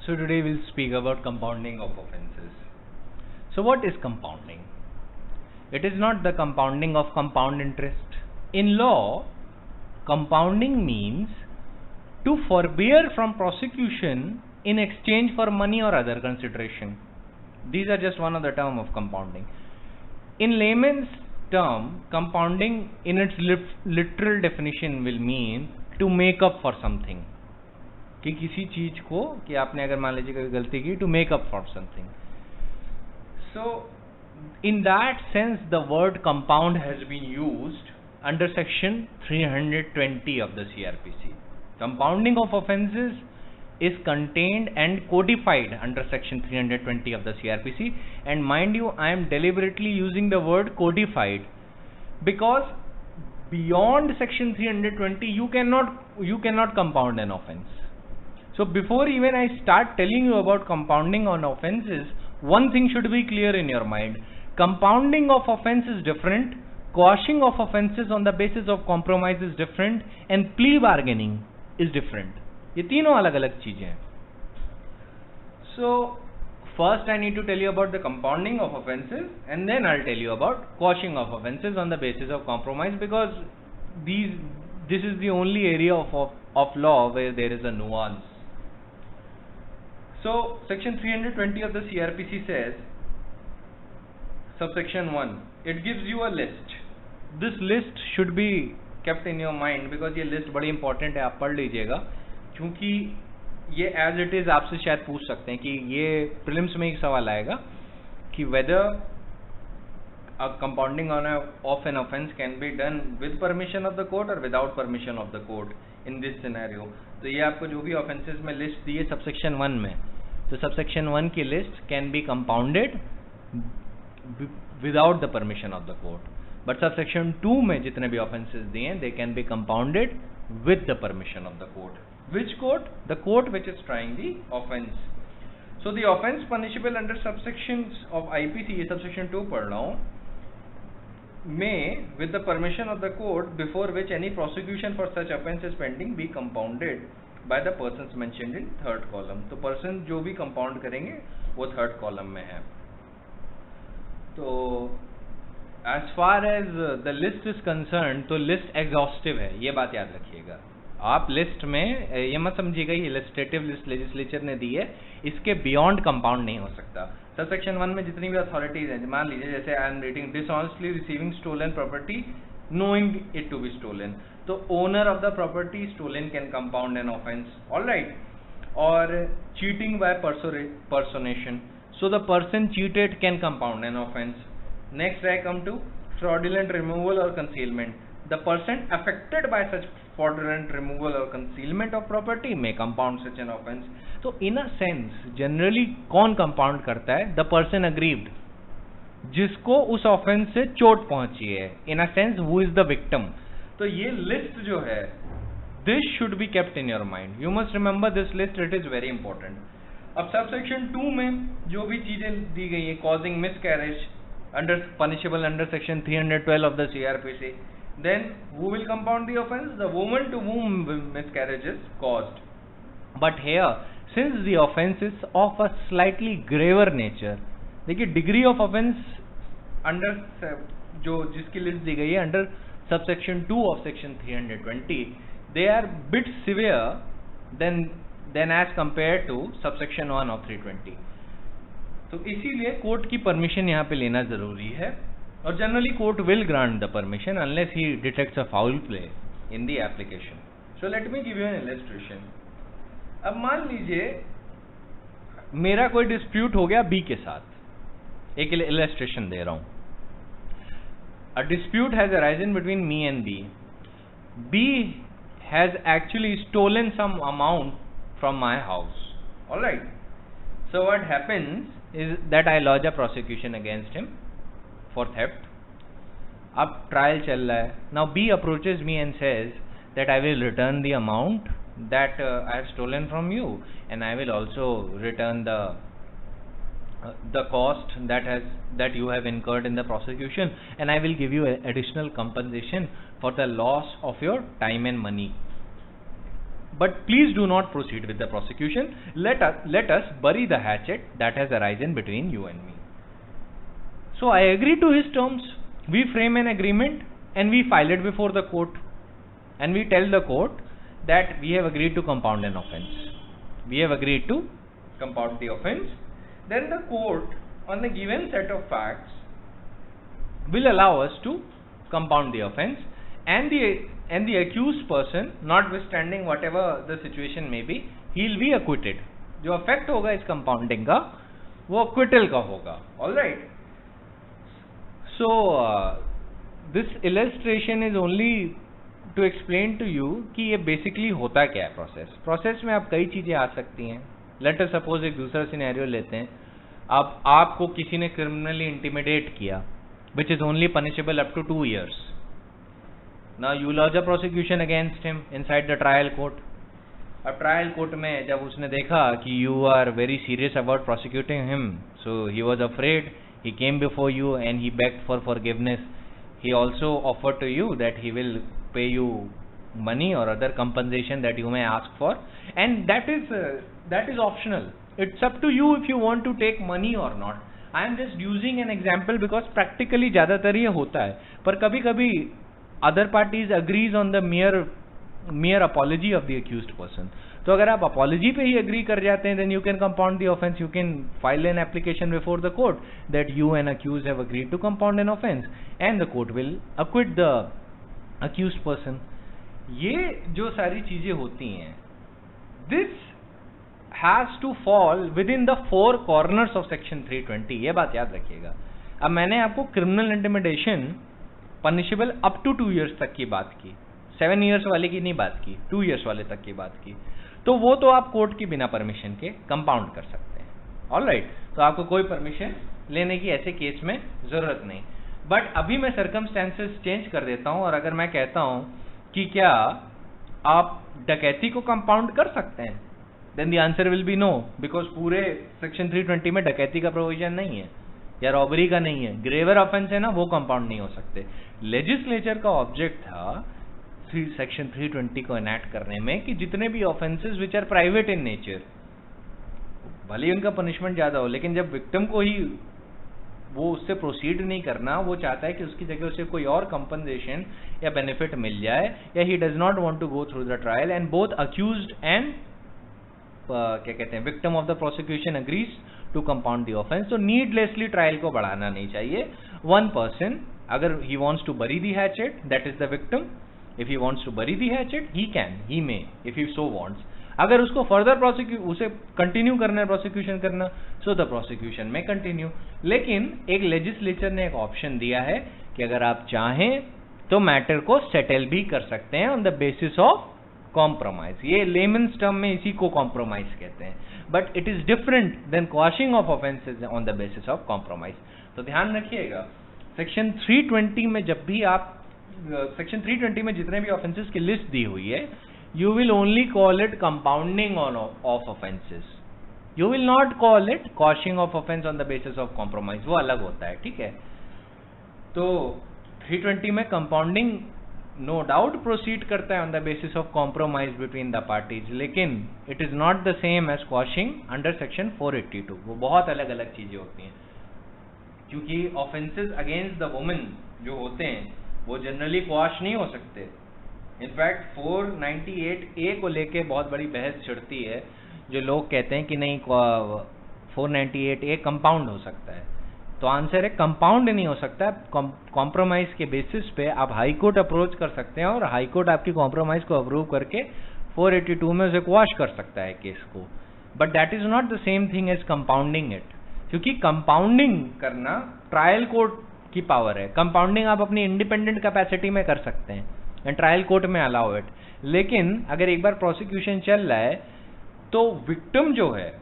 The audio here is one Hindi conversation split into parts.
So today we'll speak about compounding of offenses. So what is compounding? It is not the compounding of compound interest. In law, compounding means to forbear from prosecution in exchange for money or other consideration. These are just one of the terms of compounding. In layman's term, compounding in its literal definition will mean to make up for something. कि किसी चीज को कि आपने अगर मान लीजिए कोई गलती की to make up for something. So in that sense the word compound has been used under section 320 of the CRPC. Compounding of offenses is contained and codified under section 320 of the CRPC, and mind you, I am deliberately using the word codified because beyond section 320 you cannot compound an offense. So before even I start telling you about compounding on offenses, one thing should be clear in your mind. Compounding of offense is different, quashing of offenses on the basis of compromise is different, and plea bargaining is different. ये तीनों अलग अलग चीजें हैं. So first I need to tell you about the compounding of offenses, and then I'll tell you about quashing of offenses on the basis of compromise, because this is the only area of law where there is a nuance. So section 320 of the CRPC says, subsection 1, it gives you a list. This list should be kept in your mind because ये list बड़ी important है, आप पढ़ लीजिएगा, क्योंकि ये as it is आपसे शायद पूछ सकते हैं कि ये prelims में एक सवाल आएगा कि whether a compounding of an offense can be done with permission of the court or without permission of the court in this scenario. तो ये आपको जो भी offenses में list दी है subsection 1 में, तो subsection 1 की list can be compounded without the permission of the court, but subsection 2 में जितने भी offenses दिए हैं, they can be compounded with the permission of the court. Which court? The court which is trying the offense. So the offense punishable under subsections of IPC, ये subsection 2 पढ़ रहा हूँ, may with the permission of the court before which any prosecution for such offense is pending be compounded by the persons mentioned in third column. तो person जो भी compound करेंगे वो third column में है. तो as far as the list is concerned, तो list exhaustive है, ये बात याद रखिएगा. आप लिस्ट में ये मत समझिएगा ये लेजिस्लेटिव लिस्ट लेजिस्लेचर ने दी है, इसके बियॉन्ड कंपाउंड नहीं हो सकता. सबसेक्शन 1 में जितनी भी अथॉरिटीज हैं, मान लीजिए जैसे I am reading dishonestly receiving stolen property knowing it to be stolen, तो owner of the property stolen can compound an offence, alright. और cheating by personation, so the person cheated can compound an offense. Next I come to fraudulent removal or concealment. The person affected by such fraudulent removal or concealment of property may compound such an offense. तो in a sense generally कौन compound करता है? The person aggrieved, जिसको उस offense से चोट पहुंची है. In a sense who is the victim. तो ये list जो है, this should be kept in your mind. You must remember this list, it is very important. अब सबसेक्शन 2 में जो भी चीजें दी गई है, causing miscarriage under punishable under section 312 of the CRPC, then who will compound the offense? The woman to whom miscarriage is caused. But here, since the offense is of a slightly graver nature, देखिए degree of offense under जो जिसकी लिस्ट दी गई है under subsection 2 of section 320, they are bit severe than as compared to subsection 1 of 320. तो इसीलिए कोर्ट की परमिशन यहाँ पे लेना जरूरी है, और generally court will grant the permission unless he detects a foul play in the application. So let me give you N illustration. अब मान लीजिए मेरा कोई डिस्प्यूट हो गया बी के साथ, एक इलस्ट्रेशन दे रहा हूं. A dispute has arisen between me and B. B has actually stolen some amount from my house, all right. So what happens is that I lodge a prosecution against him for theft. अब trial चल रहा है. Now B approaches me and says that I will return the amount that I have stolen from you, and I will also return the cost that you have incurred in the prosecution, and I will give you additional compensation for the loss of your time and money. but please do not proceed with the prosecution. Let us bury the hatchet that has arisen between you and me. So I agree to his terms. We frame an agreement and we file it before the court, and we tell the court that we have agreed to compound an offence. We have agreed to compound the offence. Then the court, on the given set of facts, will allow us to compound the offence, and the accused person, notwithstanding whatever the situation may be, he will be acquitted. जो effect होगा इस compounding का वो acquittal का होगा. All right. So this illustration is only to explain to you कि ये basically होता क्या है प्रोसेस में आप कई चीजें आ सकती हैं. Let us suppose एक दूसरा सिनेरियो लेते हैं. अब आपको किसी ने criminally intimidate किया, which is only punishable up to 2 years. Now you lodge a prosecution against him inside the trial court. अब ट्रायल कोर्ट में जब उसने देखा कि you are very serious about prosecuting him, so he was afraid. He came before you and he begged for forgiveness. He also offered to you that he will pay you money or other compensation that you may ask for, and that is optional. It's up to you if you want to take money or not. I am just using an example because practically ज़्यादातर ये होता है, पर कभी-कभी other parties agrees on the mere apology of the accused person. तो अगर आप apology पे ही agree कर जाते हैं, then you can compound the offence. You can file an application before the court that you and accused have agreed to compound an offence, and the court will acquit the accused person. ये जो सारी चीजें होती हैं, this has to fall within the 4 corners of section 320. ये बात याद रखिएगा. अब मैंने आपको criminal intimidation punishable up to 2 years तक की बात की, 7 years वाले की नहीं बात की, 2 years वाले तक की बात की. तो वो तो आप कोर्ट की बिना परमिशन के कंपाउंड कर सकते हैं. ऑलराइट. तो आपको कोई परमिशन लेने की ऐसे केस में जरूरत नहीं. बट अभी मैं सर्कमस्टेंसेस चेंज कर देता हूं, और अगर मैं कहता हूं कि क्या आप डकैती को कंपाउंड कर सकते हैं, then the answer will be no, because पूरे सेक्शन 320 में डकैती का प्रोविजन नहीं है या रॉबरी का नहीं है. ग्रेवर ऑफेंस है ना, वो कंपाउंड नहीं हो सकते. लेजिस्लेचर का ऑब्जेक्ट था सेक्शन 320 को एनैक्ट करने में कि जितने भी offences which are private in nature, भले ही उनका पनिशमेंट ज्यादा हो, लेकिन जब विक्टिम को ही वो उससे प्रोसीड नहीं करना, वो चाहता है कि उसकी जगह उसे कोई और कंपनसेशन या बेनिफिट मिल जाए, या he does not want to go through the trial, and both accused and क्या कहते हैं victim of the prosecution agrees to compound the offence. तो नीडलेसली ट्रायल को बढ़ाना नहीं चाहिए. वन पर्सन, अगर he wants to bury the hatchet, that is the victim. If he wants to bury the hatchet, he may, if he so wants. अगर उसको फर्दर उसे कंटिन्यू करना है प्रोसिक्यूशन करना, सो द प्रोसिक्यूशन में कंटिन्यू. लेकिन एक लेजिस्लेचर ने एक ऑप्शन दिया है कि अगर आप चाहें तो मैटर को सेटल भी कर सकते हैं on the basis of compromise. ये लेमन्स टर्म में इसी को कॉम्प्रोमाइज कहते हैं, but it is different than quashing of offences on the basis of compromise. तो ध्यान रखिएगा, सेक्शन 320 में जब भी आप सेक्शन 320 में जितने भी ऑफेंसेस की लिस्ट दी हुई है, you will only call it compounding of offences. You will not call it quashing of offence on the basis of compromise. वो अलग होता है, ठीक है. तो 320 में कंपाउंडिंग नो डाउट प्रोसीड करता है on the basis of compromise between the parties, लेकिन it is not the same as quashing under section 482. वो बहुत अलग अलग चीजें होती हैं, क्योंकि ऑफेंसेस अगेंस्ट द वुमेन जो होते हैं वो जनरली क्वाश नहीं हो सकते. इनफैक्ट 498A को लेके बहुत बड़ी बहस छिड़ती है, जो लोग कहते हैं कि नहीं 498A कंपाउंड हो सकता है. तो आंसर है कंपाउंड नहीं हो सकता. कॉम्प्रोमाइज के बेसिस पे आप हाई कोर्ट अप्रोच कर सकते हैं, और हाई कोर्ट आपकी कॉम्प्रोमाइज को अप्रूव करके 482 में उसे क्वाश कर सकता है केस को. But that is not the same thing as compounding it, क्योंकि कंपाउंडिंग करना ट्रायल कोर्ट की पावर है. कंपाउंडिंग आप अपनी इंडिपेंडेंट कैपेसिटी में कर सकते हैं एंड ट्रायल कोर्ट में अलाउ इट. लेकिन अगर एक बार प्रोसिक्यूशन चल रहा है तो विक्टिम जो है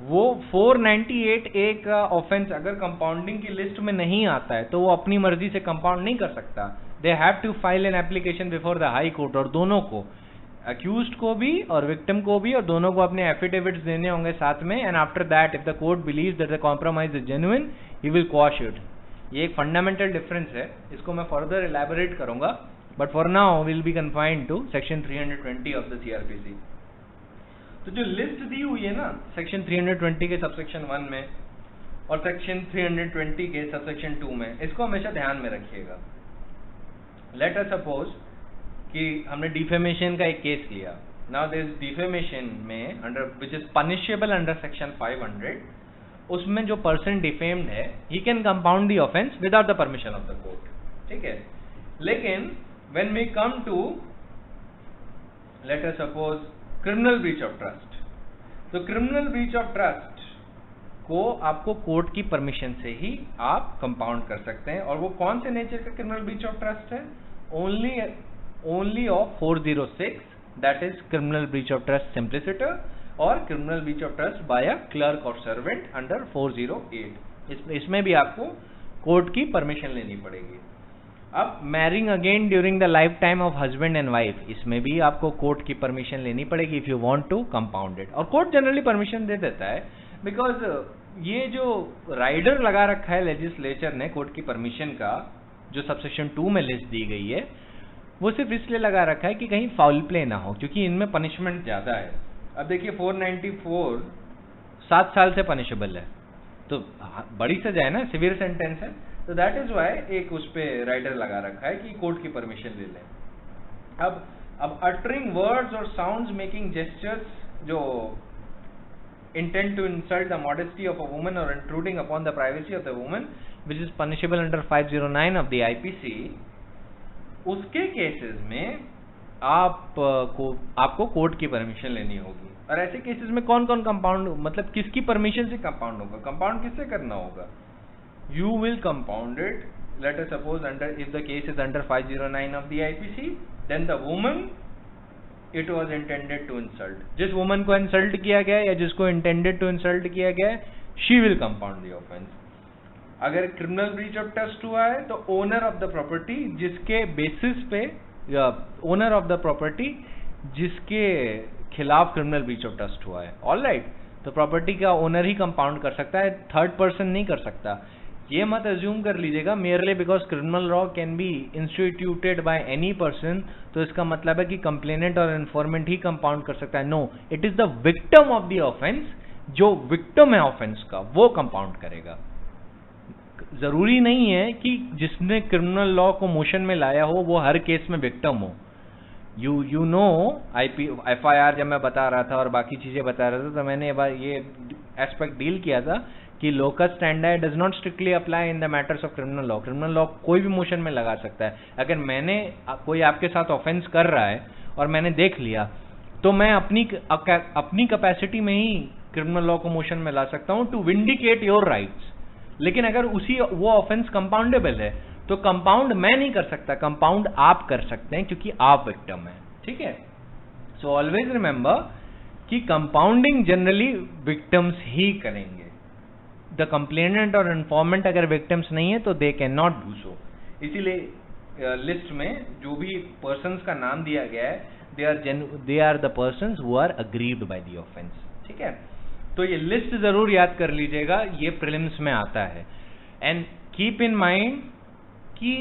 वो 498A का ऑफेंस अगर कंपाउंडिंग की लिस्ट में नहीं आता है तो वो अपनी मर्जी से कंपाउंड नहीं कर सकता. They have to file an application before the high court, और दोनों को, अक्यूज्ड को भी और विक्टिम को भी, और दोनों को अपने एफिडेविट्स देने होंगे साथ में. And after that if the court believes that the compromise is genuine, he will quash it. ये एक फंडामेंटल डिफरेंस है, इसको मैं फर्दर इलैबोरेट करूंगा but for now we'll be confined to section 320 of the CRPC. तो जो लिस्ट दी हुई है ना सेक्शन 320 के सबसेक्शन 1 में और सेक्शन 320 के सबसेक्शन 2 में, इसको हमेशा ध्यान में रखिएगा. लेट अस सपोज कि हमने डिफेमेशन का एक केस लिया. नाउ दिस डिफेमेशन में under which is punishable under section 500, उसमें जो पर्सन डिफेम्ड है he can compound the offence without the permission of the court. ठीक है. लेकिन when we come to let us suppose criminal breach of trust, तो क्रिमिनल ब्रीच ऑफ ट्रस्ट को आपको कोर्ट की परमिशन से ही आप कंपाउंड कर सकते हैं. और वो कौन से नेचर का क्रिमिनल ब्रीच ऑफ ट्रस्ट है? Only of 406, that is criminal breach of trust simpliciter और criminal breach of trust by a clerk or servant under 408. इसमें भी आपको कोर्ट की परमिशन लेनी पड़ेगी. अब marrying again during the life time of husband and wife, इसमें भी आपको कोर्ट की परमिशन लेनी पड़ेगी if you want to compound it. और कोर्ट जनरली परमिशन दे देता है, बिकॉज ये जो राइडर लगा रखा है लेजिस्लेचर ने कोर्ट की परमिशन का, जो सबसेक्शन 2 में लिस्ट दी गई है, वो सिर्फ इसलिए लगा रखा है कि कहीं फाउल प्ले ना हो, क्योंकि इनमें पनिशमेंट ज्यादा है. अब देखिए 494 7 साल से पनिशेबल है, तो बड़ी सजा है ना, सिवियर सेंटेंस है. तो दैट इज वाई एक उस पे राइडर लगा रखा है कि कोर्ट की परमिशन ले लें. अब uttering words or sounds making gestures जो intent to insult the modesty of a woman or intruding upon the privacy of the woman which is punishable under 509 of the IPC, उसके केसेस में आपको कोर्ट की परमिशन लेनी होगी. और ऐसे केसेस में कौन कौन कंपाउंड, मतलब किसकी परमिशन से कंपाउंड होगा? कंपाउंड किससे करना होगा? You will compound it, let us suppose if the case is under 509 of the IPC, then the woman it was intended to insult, जिस woman को insult किया गया या जिसको intended to insult किया गया, she will compound the offense. अगर criminal breach of trust हुआ है तो owner of the property जिसके basis पे, या owner of the property जिसके खिलाफ criminal breach of trust हुआ है, all right, तो प्रॉपर्टी का ओनर ही कंपाउंड कर सकता है, थर्ड पर्सन नहीं कर सकता. ये मत अज्यूम कर लीजिएगा merely because criminal law can be instituted by any person, तो इसका मतलब है कि कंप्लेनेंट और इन्फॉर्मेंट ही कंपाउंड कर सकता है. No, it is the victim of the offence, जो विक्टिम है ऑफेंस का वो कंपाउंड करेगा. जरूरी नहीं है कि जिसने क्रिमिनल लॉ को मोशन में लाया हो वो हर केस में विक्टिम हो. यू नो FIR जब मैं बता रहा था और बाकी चीजें बता रहा था, तो मैंने ये एस्पेक्ट डील किया था कि locus standard does not strictly apply in the matters of criminal law. Criminal law कोई भी मोशन में लगा सकता है. अगर मैंने कोई आपके साथ ऑफेंस कर रहा है और मैंने देख लिया, तो मैं अपनी कैपेसिटी में ही क्रिमिनल लॉ को मोशन में ला सकता हूं टू विंडिकेट योर राइट्स. लेकिन अगर वो ऑफेंस कंपाउंडेबल है तो कंपाउंड मैं नहीं कर सकता, कंपाउंड आप कर सकते हैं क्योंकि आप विक्टिम हैं. ठीक है. सो ऑलवेज रिमेंबर कि कंपाउंडिंग जनरली विक्टिम्स ही करेंगे. द कंप्लेनेंट और इन्फॉर्मेंट अगर विक्टिम्स नहीं है तो they can not do so. इसीलिए लिस्ट में जो भी पर्सन्स का नाम दिया गया है, they are the persons who are aggrieved by the offence. ठीक है. तो ये लिस्ट जरूर याद कर लीजिएगा, ये प्रीलिम्स में आता है. एंड कीप इन माइंड कि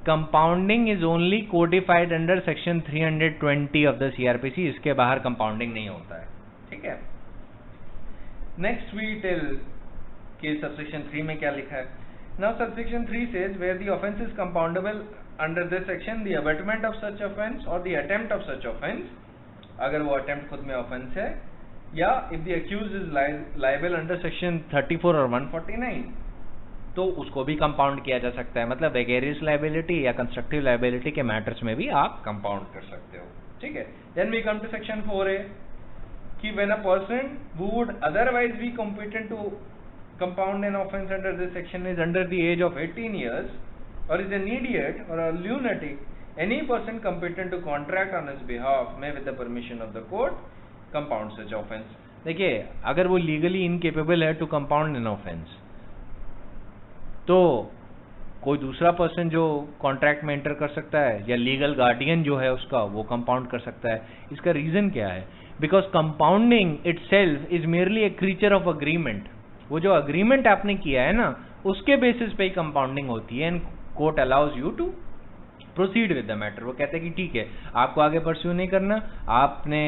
compounding is only codified under section 320 of the CRPC, इसके बाहर कंपाउंडिंग नहीं होता है. ठीक है. नेक्स्ट वी टेल कि सबसेक्शन 3 में क्या लिखा है. Now subsection 3 says where the offence is compoundable under this section, the abatement of such offence or the attempt of such offence, अगर वो attempt खुद में offence है, या if the accused is liable under section 34 और 149, तो उसको भी कंपाउंड किया जा सकता है. मतलब वेगेरियस लाइबिलिटी या कंस्ट्रक्टिव लाइबिलिटी के मैटर्स में भी आप कंपाउंड कर सकते हो. ठीक है. Then we come to section 4A कि when a person who would otherwise be competent to compound an offence under this section is under the age of 18 years or is an idiot or a lunatic, any person competent to contract on his behalf may with the permission of the court compound such offence. देखिए, अगर वो लीगली इनकेपेबल है टू कंपाउंड एन ऑफेंस, तो कोई दूसरा पर्सन जो कॉन्ट्रैक्ट में एंटर कर सकता है या लीगल गार्डियन जो है उसका, वो कंपाउंड कर सकता है. इसका रीजन क्या है? Because compounding itself is merely A creature of agreement. वो जो अग्रीमेंट आपने किया है ना, उसके बेसिस पे ही कंपाउंडिंग होती है. And court allows you to proceed with the matter. वो कहते हैं कि ठीक है, आपको आगे परस्यू नहीं करना, आपने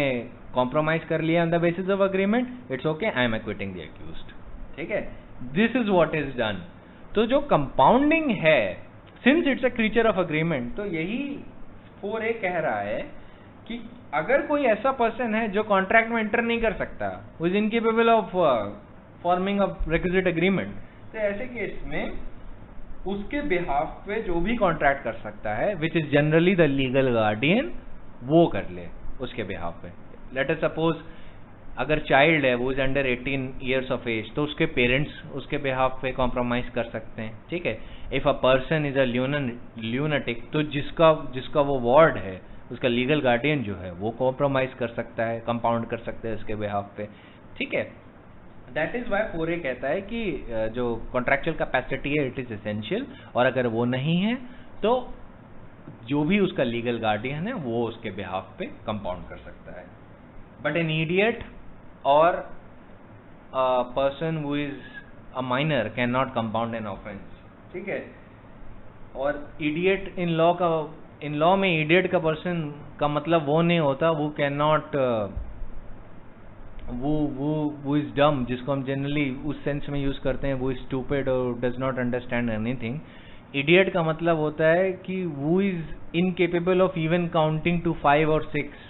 कॉम्प्रोमाइज कर लिया on the basis of agreement, it's okay, I am acquitting the accused. ठीक है, this is what is done. तो जो कंपाउंडिंग है, since it's a creature of agreement, तो यही 4A कह रहा है कि अगर कोई ऐसा पर्सन है जो कॉन्ट्रैक्ट में एंटर नहीं कर सकता, who is incapable of forming a requisite agreement, तो ऐसे केस में उसके बिहाफ पे जो भी कॉन्ट्रैक्ट कर सकता है, which is generally the legal guardian, वो कर ले उसके बिहाफ पे। लेट अस सपोज अगर चाइल्ड है वो is under 18 years of age, तो उसके पेरेंट्स उसके बिहाफ पे कॉम्प्रोमाइज कर सकते हैं। ठीक है, if a person is a lunatic, तो जिसका वो वार्ड है, उसका लीगल गार्डियन जो है वो कॉम्प्रोमाइज कर सकता है, कंपाउंड कर सकते हैं उसके बिहाफ पे। ठीक है, दैट इज वाई 4A कहता है कि जो कॉन्ट्रैक्चुअल कैपेसिटी है इट इज एसेंशियल, और अगर वो नहीं है तो जो भी उसका लीगल गार्डियन है वो उसके बिहाफ पे कंपाउंड कर सकता है। बट एन इडियट और person who is a minor can not compound an offence. ठीक है, और इडियट इन लॉ में इडियट का पर्सन का मतलब वो नहीं होता, वो कैन नॉट, वो इज डम, जिसको हम जनरली उस सेंस में यूज करते हैं, वो इज स्टूपिड और does not understand anything. Idiot का मतलब होता है कि वो is incapable of even counting to 5 और 6।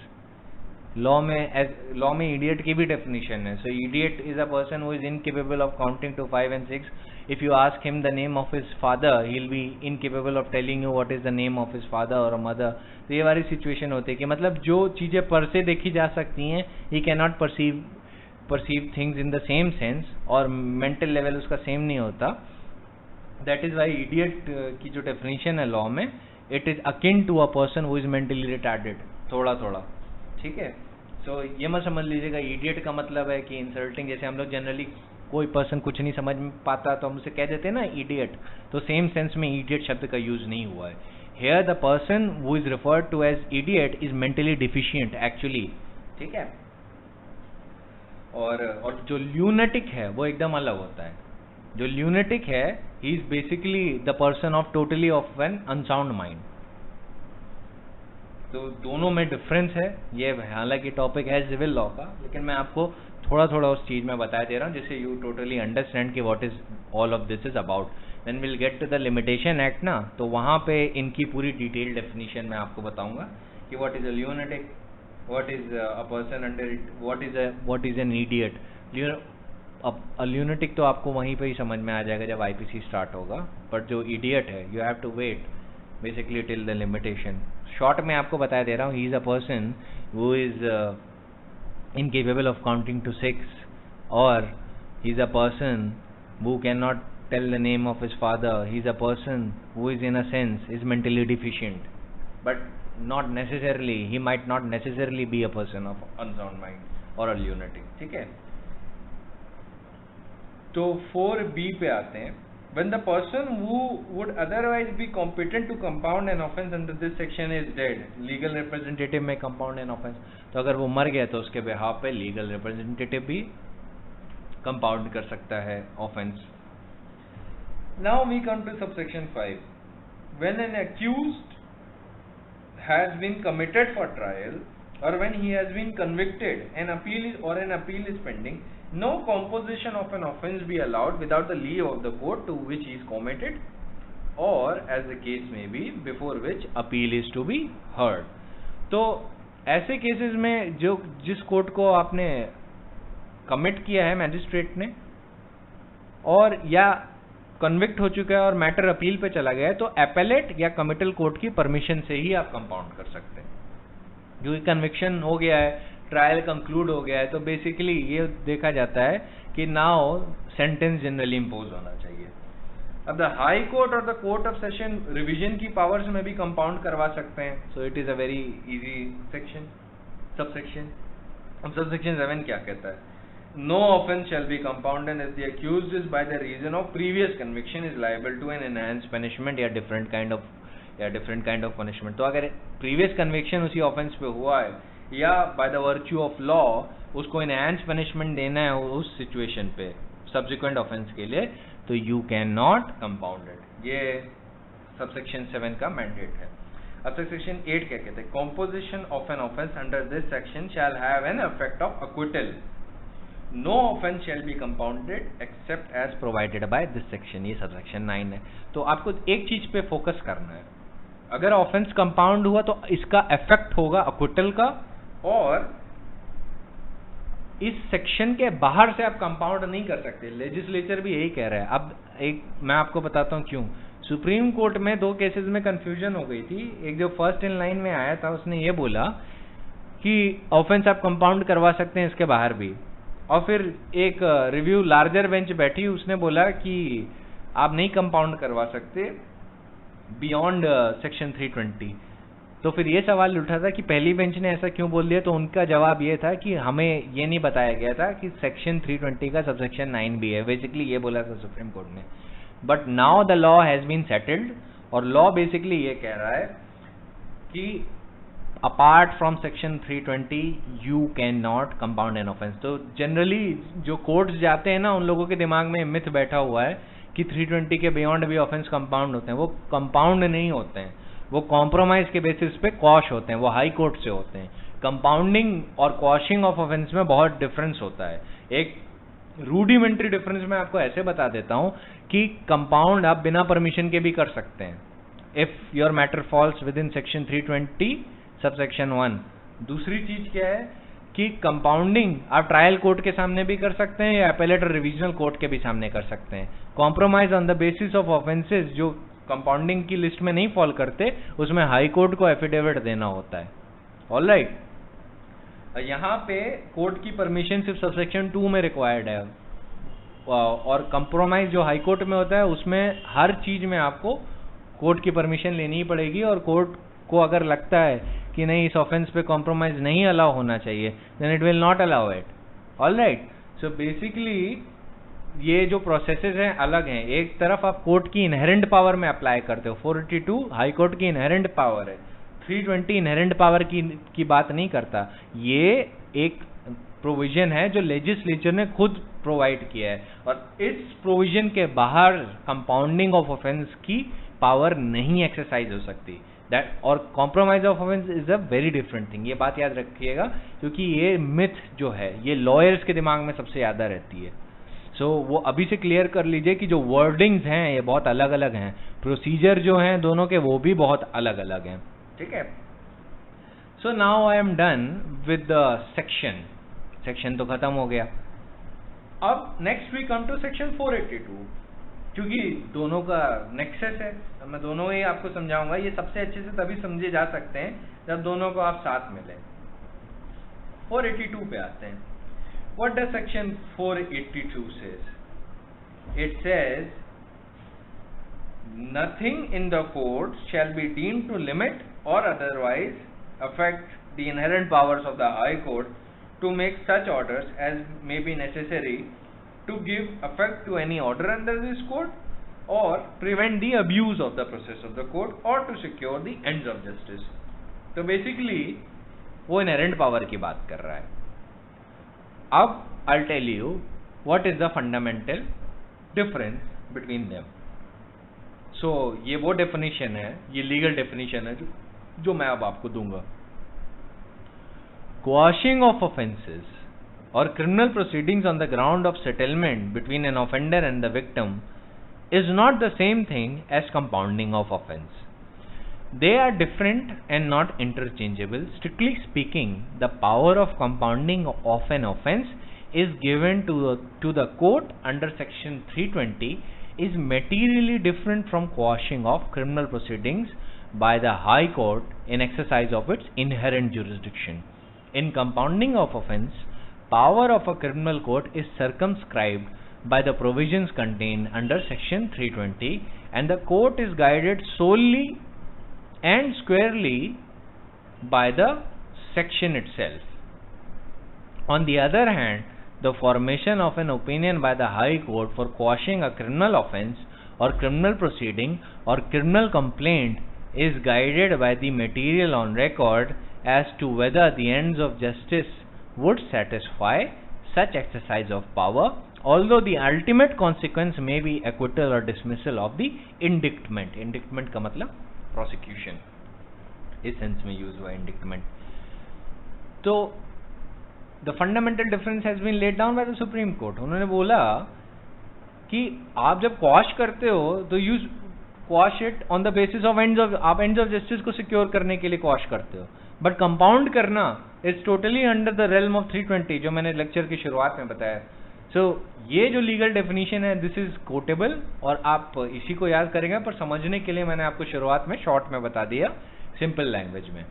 लॉ में इडियट की भी डेफिनेशन है। So idiot is a person who is incapable of counting to 5 and 6। If you ask him the name of his father, he'll be incapable of telling you what is the name of his father or mother. तो ये वाली सिचुएशन होती है कि मतलब जो चीजें पर से देखी जा सकती हैं, he cannot perceive things in the same sense, और मेंटल लेवल उसका सेम नहीं होता। That is why idiot की जो डेफिनेशन है लॉ में, it is akin to a person who is mentally retarded, थोड़ा थोड़ा। ठीक है, सो ये मत समझ लीजिएगा इडियट का मतलब है कि इंसल्टिंग, जैसे हम लोग जनरली कोई पर्सन कुछ नहीं समझ पाता तो हम उसे कह देते हैं ना इडियट, तो सेम सेंस में इडियट शब्द का यूज नहीं हुआ है। Here the person who is referred to as idiot is mentally deficient actually. ठीक है, और जो ल्यूनेटिक है वो एकदम अलग होता है। जो ल्यूनेटिक है, he is basically the person of totally of an unsound mind. तो दोनों में डिफरेंस है। ये हालांकि टॉपिक है सिविल लॉ का, लेकिन मैं आपको थोड़ा थोड़ा उस चीज में बता दे रहा हूँ जिससे यू टोटली अंडरस्टैंड कि what is all of this is about. When will get to the limitation act ना, तो वहाँ पे इनकी पूरी डिटेल डेफिनेशन मैं आपको बताऊंगा कि what is a lunatic, what is a person under, what is an idiot. अब ल्यूनेटिक तो आपको वहीं पे ही समझ में आ जाएगा जब आईपीसी स्टार्ट होगा, बट जो इडियट है you have to wait basically till the limitation. Short में आपको बता दे रहा हूँ, he is a person who is incapable of counting to 6, or he is a person who cannot tell the name of his father. He is a person who is in a sense is mentally deficient, but not necessarily, he might not necessarily be a person of unsound mind or a lunatic. ठीक है, तो 4B पे आते हैं। When the person who would otherwise be competent to compound an offence under this section is dead, legal representative may compound an offence। तो अगर वो मर गया तो उसके behalf पे legal representative भी compound कर सकता है offence। Now we come to subsection 5. When an accused has been committed for trial, or when he has been convicted, an appeal is pending, no composition of an offence be allowed without the leave of the court to which he is committed, or as the case may be, before which appeal is to be heard। तो ऐसे केसेस में जिस कोर्ट को आपने कमिट किया है मैजिस्ट्रेट ने, और या कन्विक्ट हो चुका है और मैटर अपील पे चला गया है, तो एपेलेट या कमिटल कोर्ट की परमिशन से ही आप कंपाउंड कर सकते हैं। क्योंकि कन्विक्शन हो गया है, ट्रायल कंक्लूड हो गया है, तो बेसिकली ये देखा जाता है कि नाउ सेंटेंस जनरली इम्पोज होना चाहिए। अब द हाई कोर्ट और the court of session revision की पावर्स में भी कंपाउंड करवा सकते हैं। So it is a very easy section, subsection. अब सबसेक्शन 7 क्या कहता है? No offence shall be compounded if the accused is by the reason of previous conviction is liable to an enhanced punishment या डिफरेंट काइंड ऑफ पनिशमेंट। तो अगर प्रीवियस कन्विक्शन उसी ऑफेंस पे हुआ है या by the virtue of law उसको एनहांस्ड पनिशमेंट देना है उस सिचुएशन पे सब्सिक्वेंट ऑफेंस के लिए, तो यू कैन नॉट कंपाउंडेड। ये सबसेक्शन 7 का मैंडेट है। अब सेक्शन 8 क्या कहते हैं? Composition of an offence under this section shall have an effect of acquittal, no offence shall be compounded except as provided by this section. ये सब सेक्शन 9 है। तो आपको एक चीज पे फोकस करना है, अगर ऑफेंस कंपाउंड हुआ तो इसका इफेक्ट होगा अक्विटल का, और इस सेक्शन के बाहर से आप कंपाउंड नहीं कर सकते। लेजिस्लेचर भी यही कह रहा है। अब एक मैं आपको बताता हूं क्यों। सुप्रीम कोर्ट में 2 केसेस में कंफ्यूजन हो गई थी। एक जो फर्स्ट इन लाइन में आया था उसने ये बोला कि ऑफेंस आप कंपाउंड करवा सकते हैं इसके बाहर भी, और फिर एक रिव्यू लार्जर बेंच बैठी, उसने बोला कि आप नहीं कंपाउंड करवा सकते बियॉन्ड सेक्शन 320। तो फिर ये सवाल उठा था कि पहली बेंच ने ऐसा क्यों बोल दिया, तो उनका जवाब ये था कि हमें ये नहीं बताया गया था कि सेक्शन 320 का सबसेक्शन 9 भी है। बेसिकली ये बोला था सुप्रीम कोर्ट ने। But now the law has been settled, और लॉ बेसिकली ये कह रहा है कि apart from section 320 you can not compound an offence. तो जनरली जो कोर्ट्स जाते हैं ना, उन लोगों के दिमाग में मिथ बैठा हुआ है कि 320 के बियॉन्ड भी ऑफेंस कंपाउंड होते हैं। वो कंपाउंड नहीं होते हैं, वो कॉम्प्रोमाइज के बेसिस पे क्वॉश होते हैं, वो हाई कोर्ट से होते हैं। कंपाउंडिंग और क्वॉशिंग ऑफ ऑफेंस में बहुत डिफरेंस होता है। एक रूडिमेंट्री डिफरेंस मैं आपको ऐसे बता देता हूं कि कंपाउंड आप बिना परमिशन के भी कर सकते हैं, if your matter falls within section 320 subsection 1। दूसरी चीज क्या है कि कंपाउंडिंग आप ट्रायल कोर्ट के सामने भी कर सकते हैं या अपीलेट और रिविजनल कोर्ट के भी सामने कर सकते हैं। Compromise on the basis of offences जो कंपाउंडिंग की लिस्ट में नहीं फॉल करते, उसमें हाई कोर्ट को एफिडेविट देना होता है। ऑलराइट, यहाँ पे कोर्ट की परमिशन सिर्फ सबसेक्शन 2 में रिक्वायर्ड है, और कंप्रोमाइज जो हाई कोर्ट में होता है उसमें हर चीज में आपको कोर्ट की परमिशन लेनी ही पड़ेगी, और कोर्ट को अगर लगता है कि नहीं इस ऑफेंस पे कॉम्प्रोमाइज नहीं अलाउ होना चाहिए, then it will not allow it. Alright, so basically ये जो प्रोसेसेस हैं अलग हैं। एक तरफ आप कोर्ट की इनहेरेंट पावर में अप्लाई करते हो, 482 हाई कोर्ट की इनहेरेंट पावर है, 320 इनहेरेंट पावर की बात नहीं करता। ये एक प्रोविजन है जो लेजिस्लेचर ने खुद प्रोवाइड किया है, और इस प्रोविजन के बाहर कंपाउंडिंग ऑफ ऑफेंस की पावर नहीं एक्सरसाइज हो सकती। दैट और compromise of offence is a very different thing. ये बात याद रखिएगा, क्योंकि ये मिथ जो है ये लॉयर्स के दिमाग में सबसे ज्यादा रहती है। सो वो अभी से क्लियर कर लीजिए कि जो वर्डिंग्स हैं ये बहुत अलग अलग हैं, प्रोसीजर जो हैं दोनों के वो भी बहुत अलग अलग हैं। ठीक है, so now I am done with the section तो खत्म हो गया। अब next we come to section 482, क्योंकि दोनों का नेक्सस है, तो मैं दोनों ही आपको समझाऊंगा। ये सबसे अच्छे से तभी समझे जा सकते हैं जब दोनों को आप साथ में लें। 482 पे आते हैं। What does section 482 says? It says, nothing in the code shall be deemed to limit or otherwise affect the inherent powers of the High Court to make such orders as may be necessary to give effect to any order under this code, or prevent the abuse of the process of the code, or to secure the ends of justice. तो basically वो inherent power की बात कर रहा है। अब I'll tell you what is the fundamental difference between them. So ये वो definition है, ये legal definition है जो मैं अब आपको दूंगा। Quashing of offences or criminal proceedings on the ground of settlement between an offender and the victim is not the same thing as compounding of offense. They are different and not interchangeable. Strictly speaking, the power of compounding of an offense is given to the court under section 320 is materially different from quashing of criminal proceedings by the High Court in exercise of its inherent jurisdiction. In compounding of offense, power of a criminal court is circumscribed by the provisions contained under section 320, and the court is guided solely and squarely by the section itself. On the other hand, the formation of an opinion by the High Court for quashing a criminal offense or criminal proceeding or criminal complaint is guided by the material on record as to whether the ends of justice would satisfy such exercise of power, although the ultimate consequence may be acquittal or dismissal of the indictment. Indictment का मतलब prosecution. इस सेंस में यूज हुआ इंडिक्टमेंट। तो the fundamental difference has been laid down by the supreme court. उन्होंने बोला कि आप जब क्वाश करते हो तो you quash it on the basis of ends of, आप एंड्स ऑफ जस्टिस को सिक्योर करने के लिए क्वाश करते हो, बट कंपाउंड करना is totally under the realm of 320 जो मैंने लेक्चर की शुरुआत में बताया। सो ये जो लीगल डेफिनेशन है दिस इज कोटेबल और आप इसी को याद करेंगे, पर समझने के लिए मैंने आपको शुरुआत में शॉर्ट में बता दिया सिंपल लैंग्वेज में।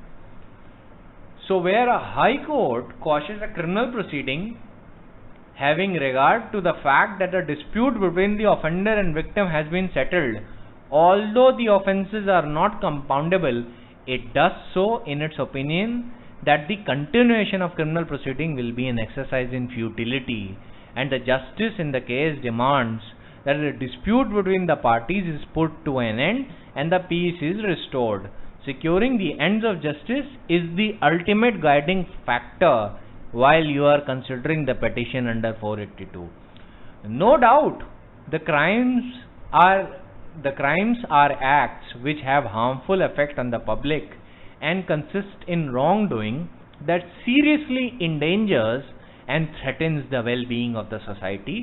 So where a high court quashes a criminal proceeding having regard to the fact that a dispute between the offender and victim has been settled, although the offences are not compoundable, it does so in its opinion that the continuation of criminal proceeding will be an exercise in futility, and the justice in the case demands that the dispute between the parties is put to an end and the peace is restored. Securing the ends of justice is the ultimate guiding factor while you are considering the petition under 482. No doubt the crimes are acts which have harmful effect on the public and consist in wrongdoing that seriously endangers and threatens the well-being of the society,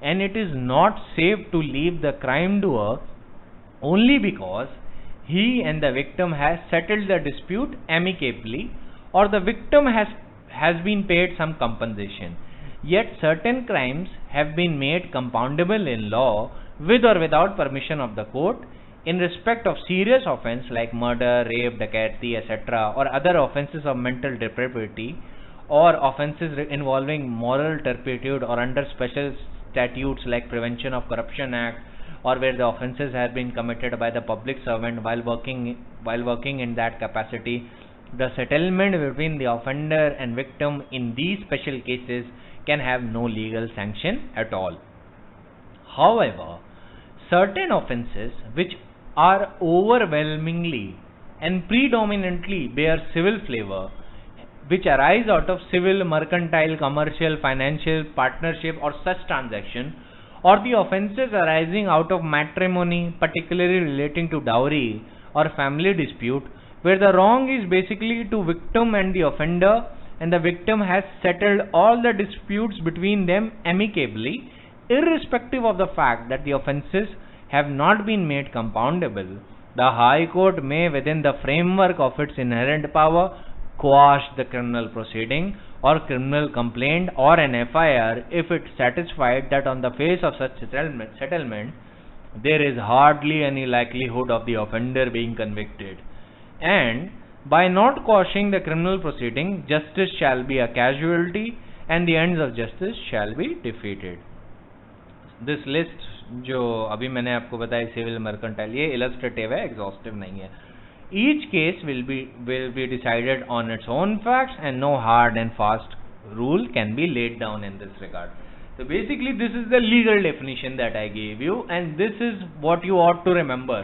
and it is not safe to leave the crime doer only because he and the victim has settled the dispute amicably or the victim has been paid some compensation. Yet certain crimes have been made compoundable in law with or without permission of the court in respect of serious offense like murder, rape, dacoity, etc., or other offenses of mental depravity, or offenses involving moral turpitude, or under special statutes like Prevention of Corruption Act, or where the offenses have been committed by the public servant while working in that capacity. The settlement between the offender and victim in these special cases can have no legal sanction at all. However, certain offenses which are overwhelmingly and predominantly bear civil flavor, which arise out of civil, mercantile, commercial, financial, partnership or such transaction, or the offenses arising out of matrimony, particularly relating to dowry or family dispute, where the wrong is basically to victim and the offender, and the victim has settled all the disputes between them amicably, irrespective of the fact that the offences have not been made compoundable, the High Court may, within the framework of its inherent power, quash the criminal proceeding or criminal complaint or an FIR if it satisfied that on the face of such settlement there is hardly any likelihood of the offender being convicted. And by not quashing the criminal proceeding, justice shall be a casualty and the ends of justice shall be defeated. This list जो अभी मैंने आपको बताया सिविल मर्केंटाइल, ये इलस्ट्रेटिव है, एग्जॉस्टिव नहीं है. Each case will be decided on its own facts and no hard and fast rule can be laid down in this regard. So basically this is the legal definition that I gave you and this is what you ought to remember.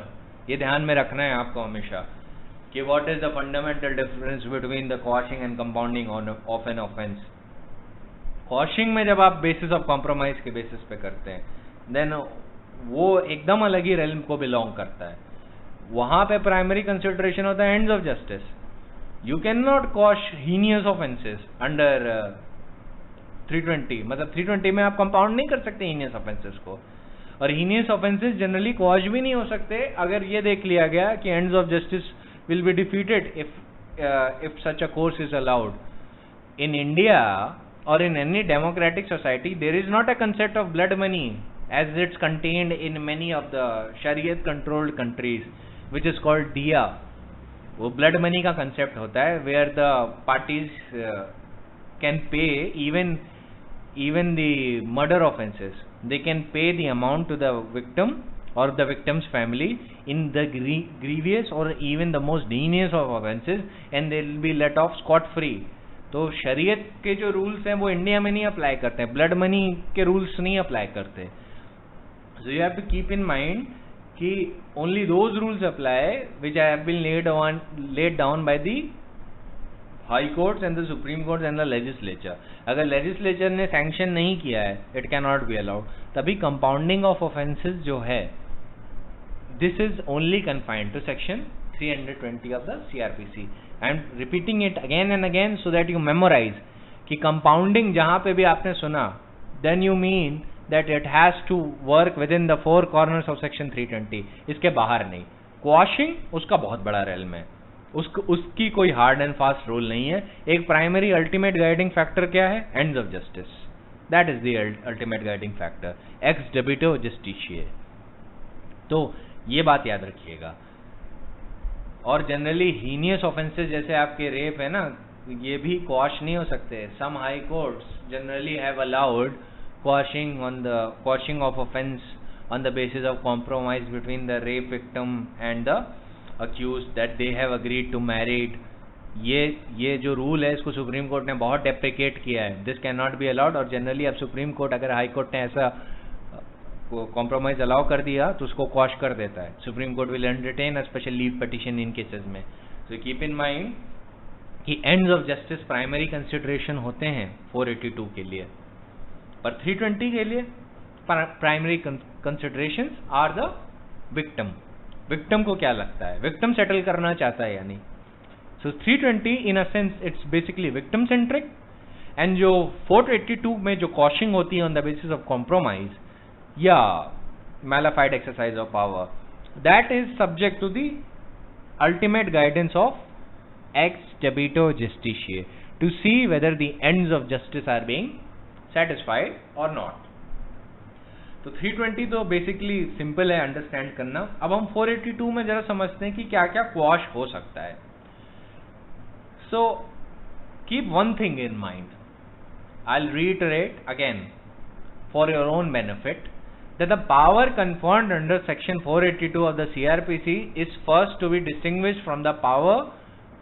ये ध्यान में रखना है आपको हमेशा कि what is the fundamental difference between the quashing and compounding of an offense. Quashing में जब आप basis of compromise के basis पे करते हैं then वो एकदम अलग ही realm को belong करता है. वहाँ पे primary consideration होता है ends of justice. You cannot quash heinous offenses under 320. मतलब 320 में आप compound नहीं कर सकते heinous offenses को, और heinous offenses generally quash भी नहीं हो सकते अगर ये देख लिया गया कि ends of justice will be defeated if such a course is allowed. In India or in any democratic society, there is not a concept of blood money as it's contained in many of the Shariat controlled countries, which is called diya. वो blood money का concept होता है where the parties can pay even the murder offenses. They can pay the amount to the victim or the victim's family in the grievous or even the most heinous of offenses and they will be let off scot free. तो शरीयत के जो रूल्स हैं वो इंडिया में नहीं अप्लाई करते हैं, ब्लड मनी के रूल्स नहीं अप्लाई करते. So you have to keep in mind कि only those rules apply which have been laid down by the high courts and the supreme courts and the legislature. अगर legislature ने sanction नहीं किया है, it cannot be allowed. तभी compounding of offenses जो है, this is only confined to section 320 of the CRPC. I am repeating it again and again so that you memorize कि compounding जहाँ पे भी आपने सुना, then you mean that it has to work within the four corners of section 320, इसके बाहर नहीं. Quashing उसका बहुत बड़ा realm है, उसकी कोई hard and fast rule नहीं है. एक primary ultimate guiding factor क्या है? Ends of justice. That is the ultimate guiding factor. Ex debito justitiae. तो ये बात याद रखिएगा. और जनरली हीनियस ऑफेंसेस जैसे आपके रेप है ना, ये भी क्वाश नहीं हो सकते. Some high courts generally have allowed quashing of offence on the basis of compromise between the rape victim and the accused that they have agreed to married. ये जो रूल है इसको सुप्रीम कोर्ट ने बहुत डेप्रिकेट किया है. This can not be allowed. और जनरली अब सुप्रीम कोर्ट अगर हाई कोर्ट ने ऐसा कॉम्प्रोमाइज अलाउ कर दिया तो उसको क्वाश कर देता है. Supreme court will entertain a special leave petition in cases में. सो कीप इन माइंड कि ends of justice primary consideration होते हैं 482 के लिए, पर 320 के लिए primary considerations are the victim. Victim को क्या लगता है, विक्टिम सेटल करना चाहता है या नहीं. So 320 in a sense it's basically victim centric. And जो 482 में जो कॉशिंग होती है on the basis of compromise या mala fide exercise of power, that is subject to the ultimate guidance of ex debito justitiae to see whether the ends of justice are being satisfied or not. तो 320 तो बेसिकली सिंपल है अंडरस्टैंड करना. अब हम 482 में जरा समझते हैं कि क्या क्या क्वाश हो सकता है. So keep one thing in mind, I will reiterate again for your own benefit that the power conferred under section 482 of the CRPC is first to be distinguished from the power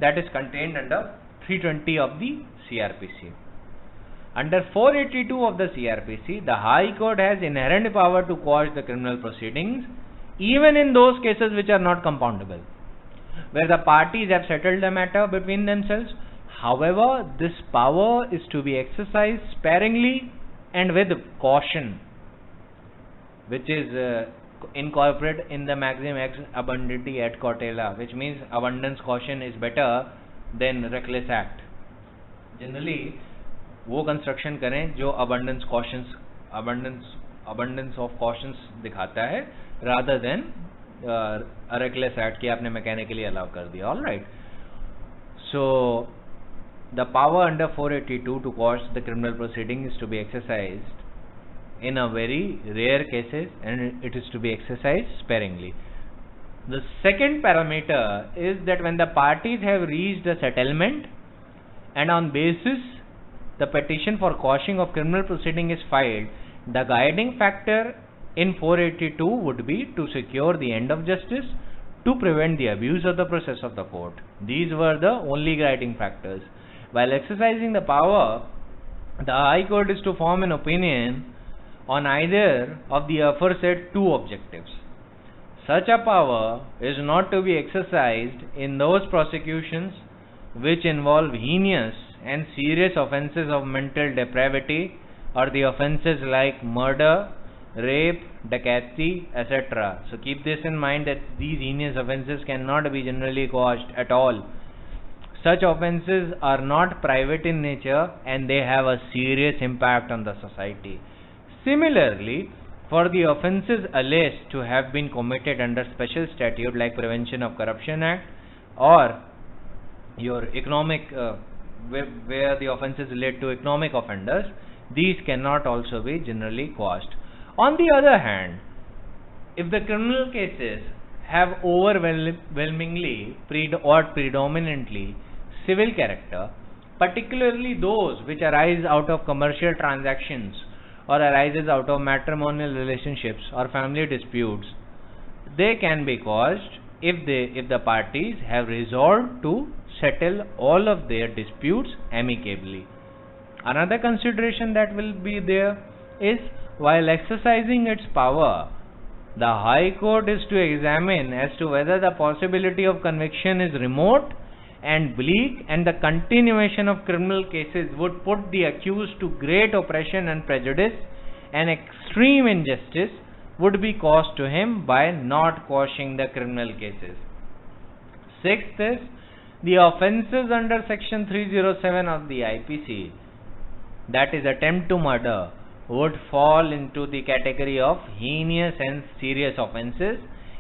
that is contained under 320 of the CRPC. Under 482 of the CRPC, the High Court has inherent power to quash the criminal proceedings, even in those cases which are not compoundable, where the parties have settled the matter between themselves. However, this power is to be exercised sparingly and with caution, which is incorporated in the maxim ex abundanti et cautela, which means abundance caution is better than reckless act. Generally वो कंस्ट्रक्शन करें जो abundance of cautions दिखाता है, rather than a reckless act कि आपने मैकेनिकली अलाउ कर दिया. All right. So the power under 482 to quash the criminal proceeding is to be exercised in a very rare cases, and it is to be exercised sparingly. The second parameter is that when the parties have reached a settlement and on basis the petition for quashing of criminal proceeding is filed, the guiding factor in 482 would be to secure the end of justice, to prevent the abuse of the process of the court. These were the only guiding factors. While exercising the power, the High Court is to form an opinion on either of the aforesaid two objectives. Such a power is not to be exercised in those prosecutions which involve heinous and serious offences of mental depravity, or the offences like murder, rape, dacoity, etc. So keep this in mind that these heinous offences cannot be generally quashed at all. Such offences are not private in nature and they have a serious impact on the society. Similarly, for the offences alleged to have been committed under special statute like Prevention of Corruption Act, or your economic where the offences relate to economic offenders, these cannot also be generally quashed. On the other hand, if the criminal cases have overwhelmingly or predominantly civil character, particularly those which arise out of commercial transactions or arises out of matrimonial relationships or family disputes, they can be quashed if the parties have resolved to settle all of their disputes amicably. Another consideration that will be there is, while exercising its power, the High Court is to examine as to whether the possibility of conviction is remote and bleak, and the continuation of criminal cases would put the accused to great oppression and prejudice, and extreme injustice would be caused to him by not quashing the criminal cases. Sixth is, the offences under section 307 of the IPC, that is attempt to murder, would fall into the category of heinous and serious offences,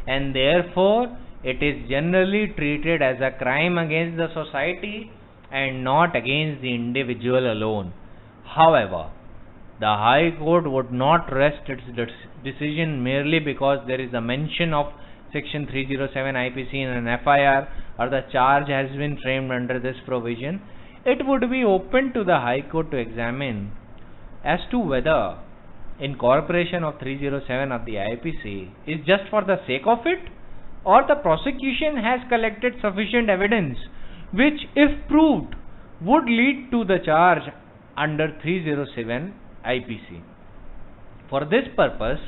and therefore it is generally treated as a crime against the society and not against the individual alone. However, the High Court would not rest its decision merely because there is a mention of section 307 IPC in an FIR or the charge has been framed under this provision. It would be open to the High Court to examine as to whether incorporation of 307 of the IPC is just for the sake of it, or the prosecution has collected sufficient evidence which, if proved, would lead to the charge under 307 IPC. For this purpose,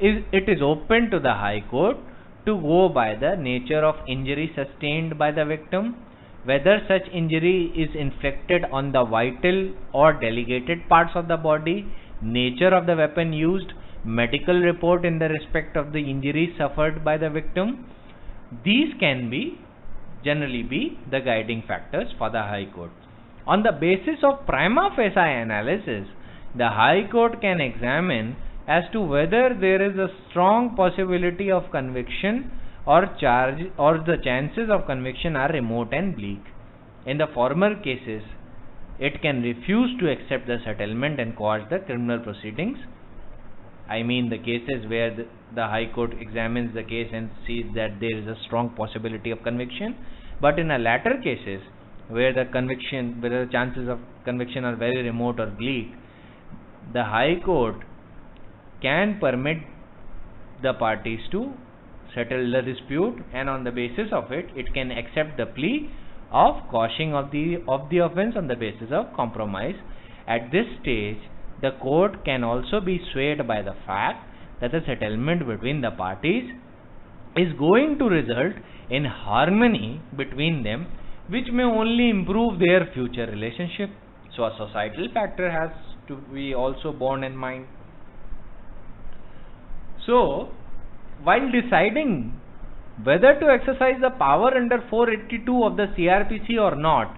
it is open to the High Court to go by the nature of injury sustained by the victim, whether such injury is inflicted on the vital or delegated parts of the body, nature of the weapon used, medical report in the respect of the injury suffered by the victim. These can generally be the guiding factors for the High Court. On the basis of prima facie analysis, the High Court can examine as to whether there is a strong possibility of conviction or charge, or the chances of conviction are remote and bleak. In the former cases, it can refuse to accept the settlement and quash the criminal proceedings. I mean the cases where the High Court examines the case and sees that there is a strong possibility of conviction. But in the latter cases, where the chances of conviction are very remote or bleak, the High Court can permit the parties to settle the dispute, and on the basis of it, it can accept the plea of quashing of the offence on the basis of compromise. At this stage, the court can also be swayed by the fact that the settlement between the parties is going to result in harmony between them, which may only improve their future relationship. So a societal factor has to be also borne in mind. So, while deciding whether to exercise the power under 482 of the CRPC or not,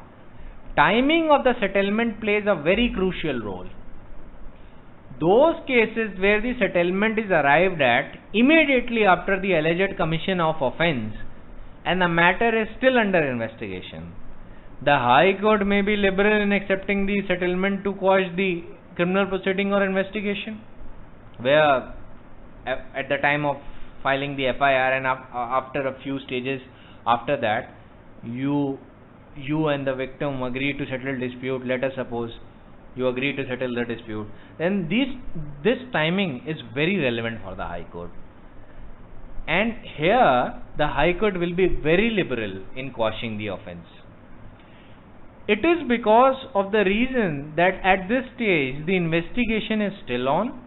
timing of the settlement plays a very crucial role. Those cases where the settlement is arrived at immediately after the alleged commission of offence and the matter is still under investigation, the High Court may be liberal in accepting the settlement to quash the criminal proceeding or investigation, where at the time of filing the FIR and after a few stages after that, you and the victim agree to settle dispute. Let us suppose you agree to settle the dispute, then this timing is very relevant for the High Court. And here the High Court will be very liberal in quashing the offence. It is because of the reason that at this stage the investigation is still on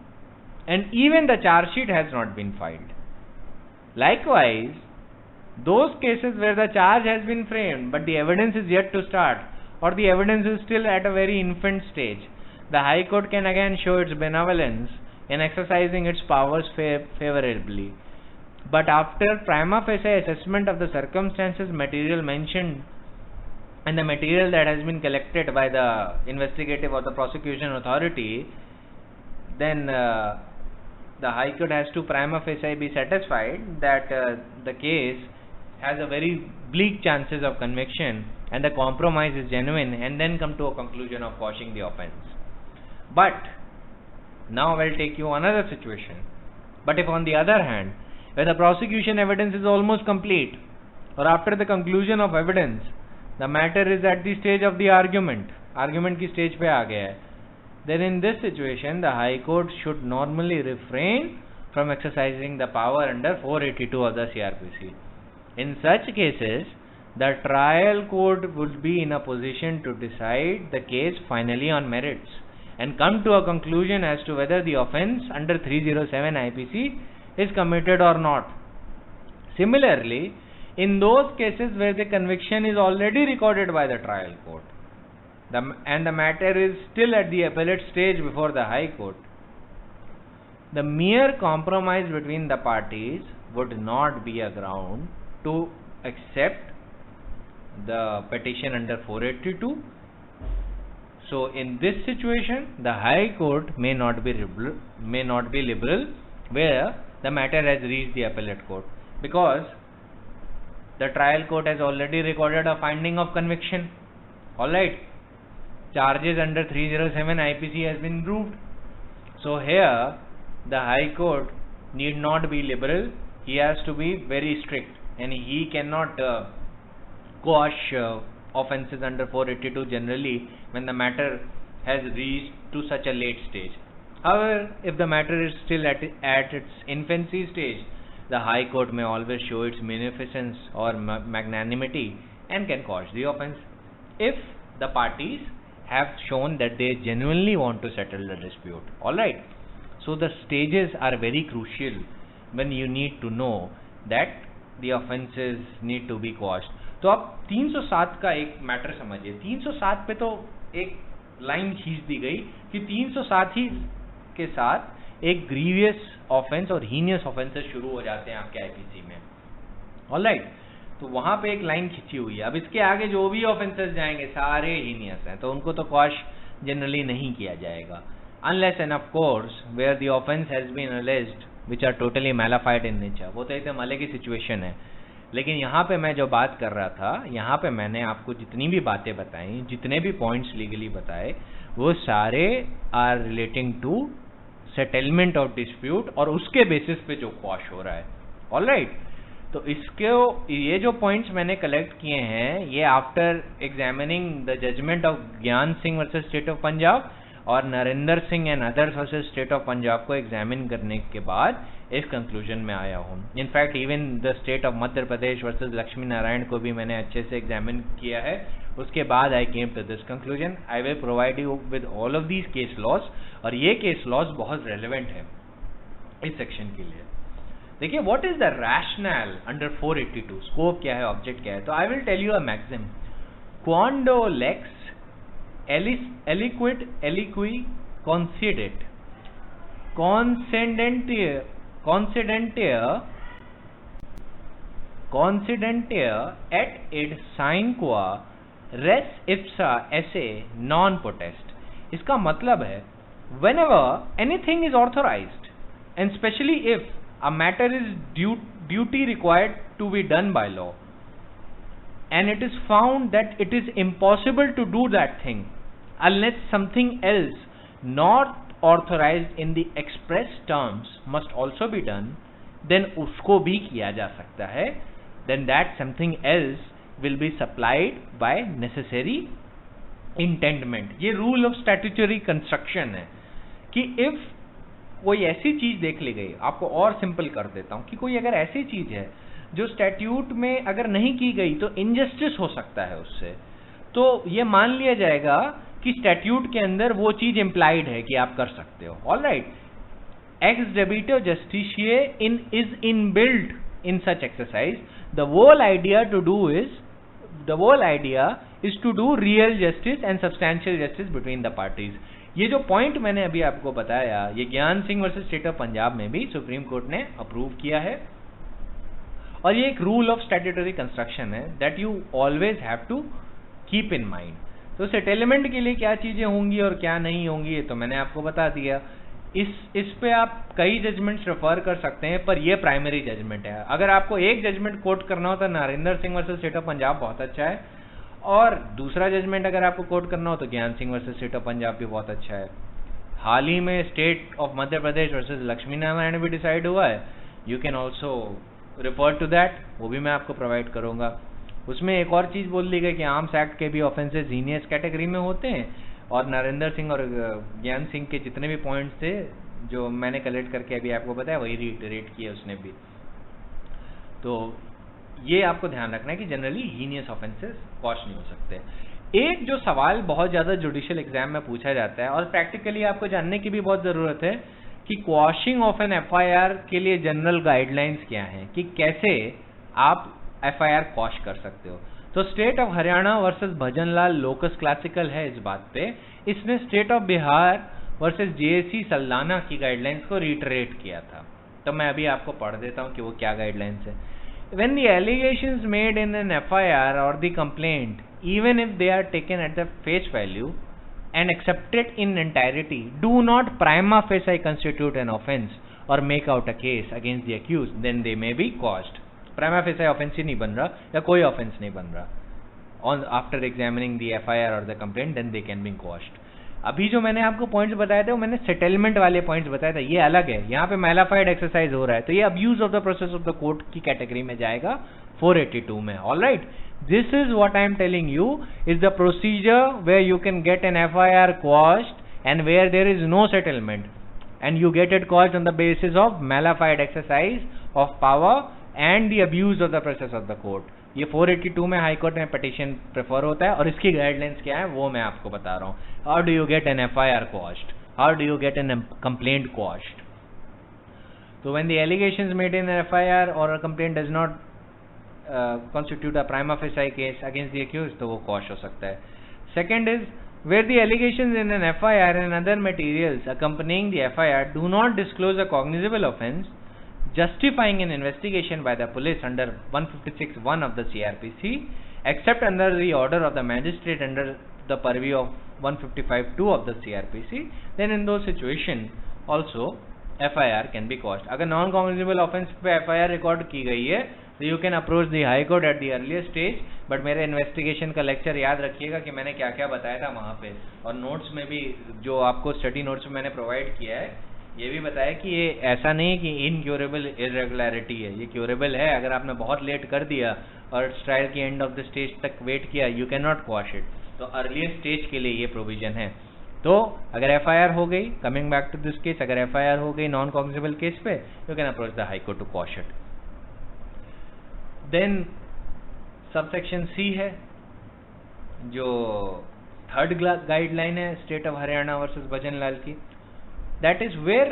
and even the charge sheet has not been filed. Likewise, those cases where the charge has been framed but the evidence is yet to start, or the evidence is still at a very infant stage, the High Court can again show its benevolence in exercising its powers favorably. But after prima facie assessment of the circumstances, material mentioned and the material that has been collected by the investigative or the prosecution authority, then the High Court has to prima facie be satisfied that the case has a very bleak chances of conviction and the compromise is genuine, and then come to a conclusion of quashing the offence. But now I will take you another situation. But if on the other hand, where the prosecution evidence is almost complete, or after the conclusion of evidence, the matter is at the stage of the argument की stage पे आ गया है, then in this situation the High Court should normally refrain from exercising the power under 482 of the CRPC. In such cases, the trial court would be in a position to decide the case finally on merits and come to a conclusion as to whether the offence under 307 IPC is committed or not. Similarly, in those cases where the conviction is already recorded by the trial court and the matter is still at the appellate stage before the High Court, the mere compromise between the parties would not be a ground to accept the petition under 482. So in this situation, the High Court may not be liberal where the matter has reached the appellate court, because the trial court has already recorded a finding of conviction. Alright, charges under 307 IPC has been proved. So here the High Court need not be liberal, he has to be very strict, and he cannot quash offences under 482 generally when the matter has reached to such a late stage. However, if the matter is still at its infancy stage, the High Court may always show its munificence or magnanimity and can quash the offence if the parties have shown that they genuinely want to settle the dispute. Alright, so the stages are very crucial when you need to know that the offences need to be quashed. तो आप 307 का एक मैटर समझिए. 307 पे तो एक लाइन खींच दी गई कि 307 ही के साथ एक ग्रीवियस ऑफेंस और हीनियस ऑफेंसेस शुरू हो जाते हैं आपके आईपीसी में. ऑलराइट, तो वहां पे एक लाइन खींची हुई है. अब इसके आगे जो भी ऑफेंसेस जाएंगे सारे हीनियस हैं, तो उनको तो क्वाश जनरली नहीं किया जाएगा, unless and of course where the offence has been alleged which are totally mala fide in nature. वो तो एकदम अलग की सिचुएशन है. लेकिन यहाँ पे मैं जो बात कर रहा था, यहाँ पे मैंने आपको जितनी भी बातें बताई, जितने भी पॉइंट्स लीगली बताए, वो सारे are relating to settlement of dispute और उसके बेसिस पे जो क्वाश हो रहा है. ऑलराइट, तो इसके ये जो पॉइंट्स मैंने कलेक्ट किए हैं, ये after examining the judgment of Gyan Singh versus state of Punjab और Narendra Singh and others versus state of Punjab को एग्जामिन करने के बाद इस कंक्लूजन में आया हूँ. In fact even the state of Madhya Pradesh versus Lakshmi Narayan को भी मैंने अच्छे से एग्जामिन किया है. उसके बाद I came to this conclusion. I will provide you with all of these case laws, और ये केस लॉज बहुत रेलिवेंट है इस सेक्शन के लिए. देखिए, what is the rationale under 482, scope क्या है, ऑब्जेक्ट क्या है. तो I will tell you a maxim, क्वांडो लेक्स aliquid aliqui concedit considentia et id sine qua res ipsa esse non potest. इसका मतलब है, whenever anything is authorized and especially if a matter is duty required to be done by law and it is found that it is impossible to do that thing unless something else not authorized in the express terms must also be done, then उसको भी किया जा सकता है. Then that something else will be supplied by necessary intendment. ये rule of statutory construction है कि if कोई ऐसी चीज देख ली गई, आपको और सिंपल कर देता हूं, कि कोई अगर ऐसी चीज है जो स्टैट्यूट में अगर नहीं की गई तो इनजस्टिस हो सकता है उससे, तो ये मान लिया जाएगा कि स्टैट्यूट के अंदर वो चीज इम्प्लाइड है कि आप कर सकते हो. ऑलराइट, एक्स डेबिटो जस्टिशिये is inbuilt in such exercise. The whole idea is to do real justice and substantial justice between the parties. ये जो पॉइंट मैंने अभी आपको बताया, ये Gyan Singh versus state of Punjab में भी सुप्रीम कोर्ट ने अप्रूव किया है, और ये एक रूल ऑफ स्टैट्यूटरी कंस्ट्रक्शन है that you always have to keep in mind. तो सेटलमेंट के लिए क्या चीजें होंगी और क्या नहीं होंगी, ये तो मैंने आपको बता दिया. इस पे आप कई जजमेंट्स रेफर कर सकते हैं, पर ये प्राइमरी जजमेंट है. अगर आपको एक जजमेंट कोट करना हो तो Narendra Singh versus state of Punjab बहुत अच्छा है, और दूसरा जजमेंट अगर आपको कोट करना हो तो Gian Singh versus state of Punjab भी बहुत अच्छा है. हाल ही में state of Madhya Pradesh versus Lakshmi Narayan भी डिसाइड हुआ है. You can also refer to that, वो भी मैं आपको प्रोवाइड करूंगा. उसमें एक और चीज बोल दी गई कि आर्म्स एक्ट के भी ऑफेंसेस जीनियस कैटेगरी में होते हैं, और नरेंद्र सिंह और ज्ञान सिंह के जितने भी पॉइंट्स थे जो मैंने कलेक्ट करके अभी आपको बताया, वही रिटरेट किया उसने भी. तो ये आपको ध्यान रखना है कि जनरली हीनियस ऑफेंसेस क्वॉश नहीं हो सकते. एक जो सवाल बहुत ज्यादा जुडिशियल एग्जाम में पूछा जाता है और प्रैक्टिकली आपको जानने की भी बहुत जरूरत है कि क्वॉशिंग ऑफ एन एफआईआर के लिए जनरल गाइडलाइंस क्या हैं, कि कैसे आप एफआईआर क्वॉश कर सकते हो. तो state of Haryana versus Bhajanlal locus classical है इस बात पे. इसने state of Bihar versus JAC Saldanha की गाइडलाइंस को रिटरेट किया था. तो मैं अभी आपको पढ़ देता हूं कि वो क्या गाइडलाइंस है. when the allegations made in an FIR or the complaint, even if they are taken at the face value and accepted in entirety, do not prima facie constitute an offence or make out a case against the accused, then they may be quashed. Prima facie offence ही नहीं बन रहा या कोई offence नहीं बन रहा, on after examining the FIR or the complaint, then they can be quashed. अभी जो मैंने आपको पॉइंट्स बताए थे वो मैंने सेटलमेंट वाले पॉइंट्स बताए थे, ये अलग है. यहाँ पे मैलाफाइड एक्सरसाइज हो रहा है तो ये abuse of the process of the court की कैटेगरी में जाएगा 482 में. Alright, this is what I am telling you is the procedure where you can get an FIR quashed and where there is no settlement and you get it quashed on the basis of mala fide exercise of power and the abuse of the process of the court. ये 482 में हाई कोर्ट में पिटीशन प्रेफर होता है और इसकी गाइडलाइंस क्या है वो मैं आपको बता रहा हूँ. How do you get an FIR quashed? How do you get an complaint quashed? So when the allegations made in an FIR or a complaint does not constitute a prima facie case against the accused, तो वो quash हो सकता है. Second is where the allegations in an FIR and other materials accompanying the FIR do not disclose a cognizable offence justifying an investigation by the police under 156(1) of the CRPC, except under the order of the magistrate under the purview of 155(2) of the CRPC, then in those situations also FIR can be quashed. अगर नॉन कॉग्निजेबल ऑफेंस पे FIR रिकॉर्ड की गई है तो you can approach the high court at the earlier stage. But मेरे इन्वेस्टिगेशन का लेक्चर याद रखिएगा कि मैंने क्या क्या बताया था वहाँ पे, और नोट्स में भी जो आपको स्टडी नोट्स में मैंने प्रोवाइड किया है ये भी बताया कि ये ऐसा नहीं कि इनक्योरेबल इरेगुलरिटी है, ये क्योरेबल है. अगर आपने बहुत लेट कर दिया और ट्रायल के एंड ऑफ द स्टेज तक वेट किया, you can not quash it. तो अर्लियर स्टेज के लिए ये प्रोविजन है. तो अगर FIR हो गई, coming back to this case, अगर FIR हो गई नॉन कॉग्निजेबल केस पे, you can approach the high court to quash it. Then subsection C है जो थर्ड गाइडलाइन है state of Haryana versus Bhajanlal की. That is where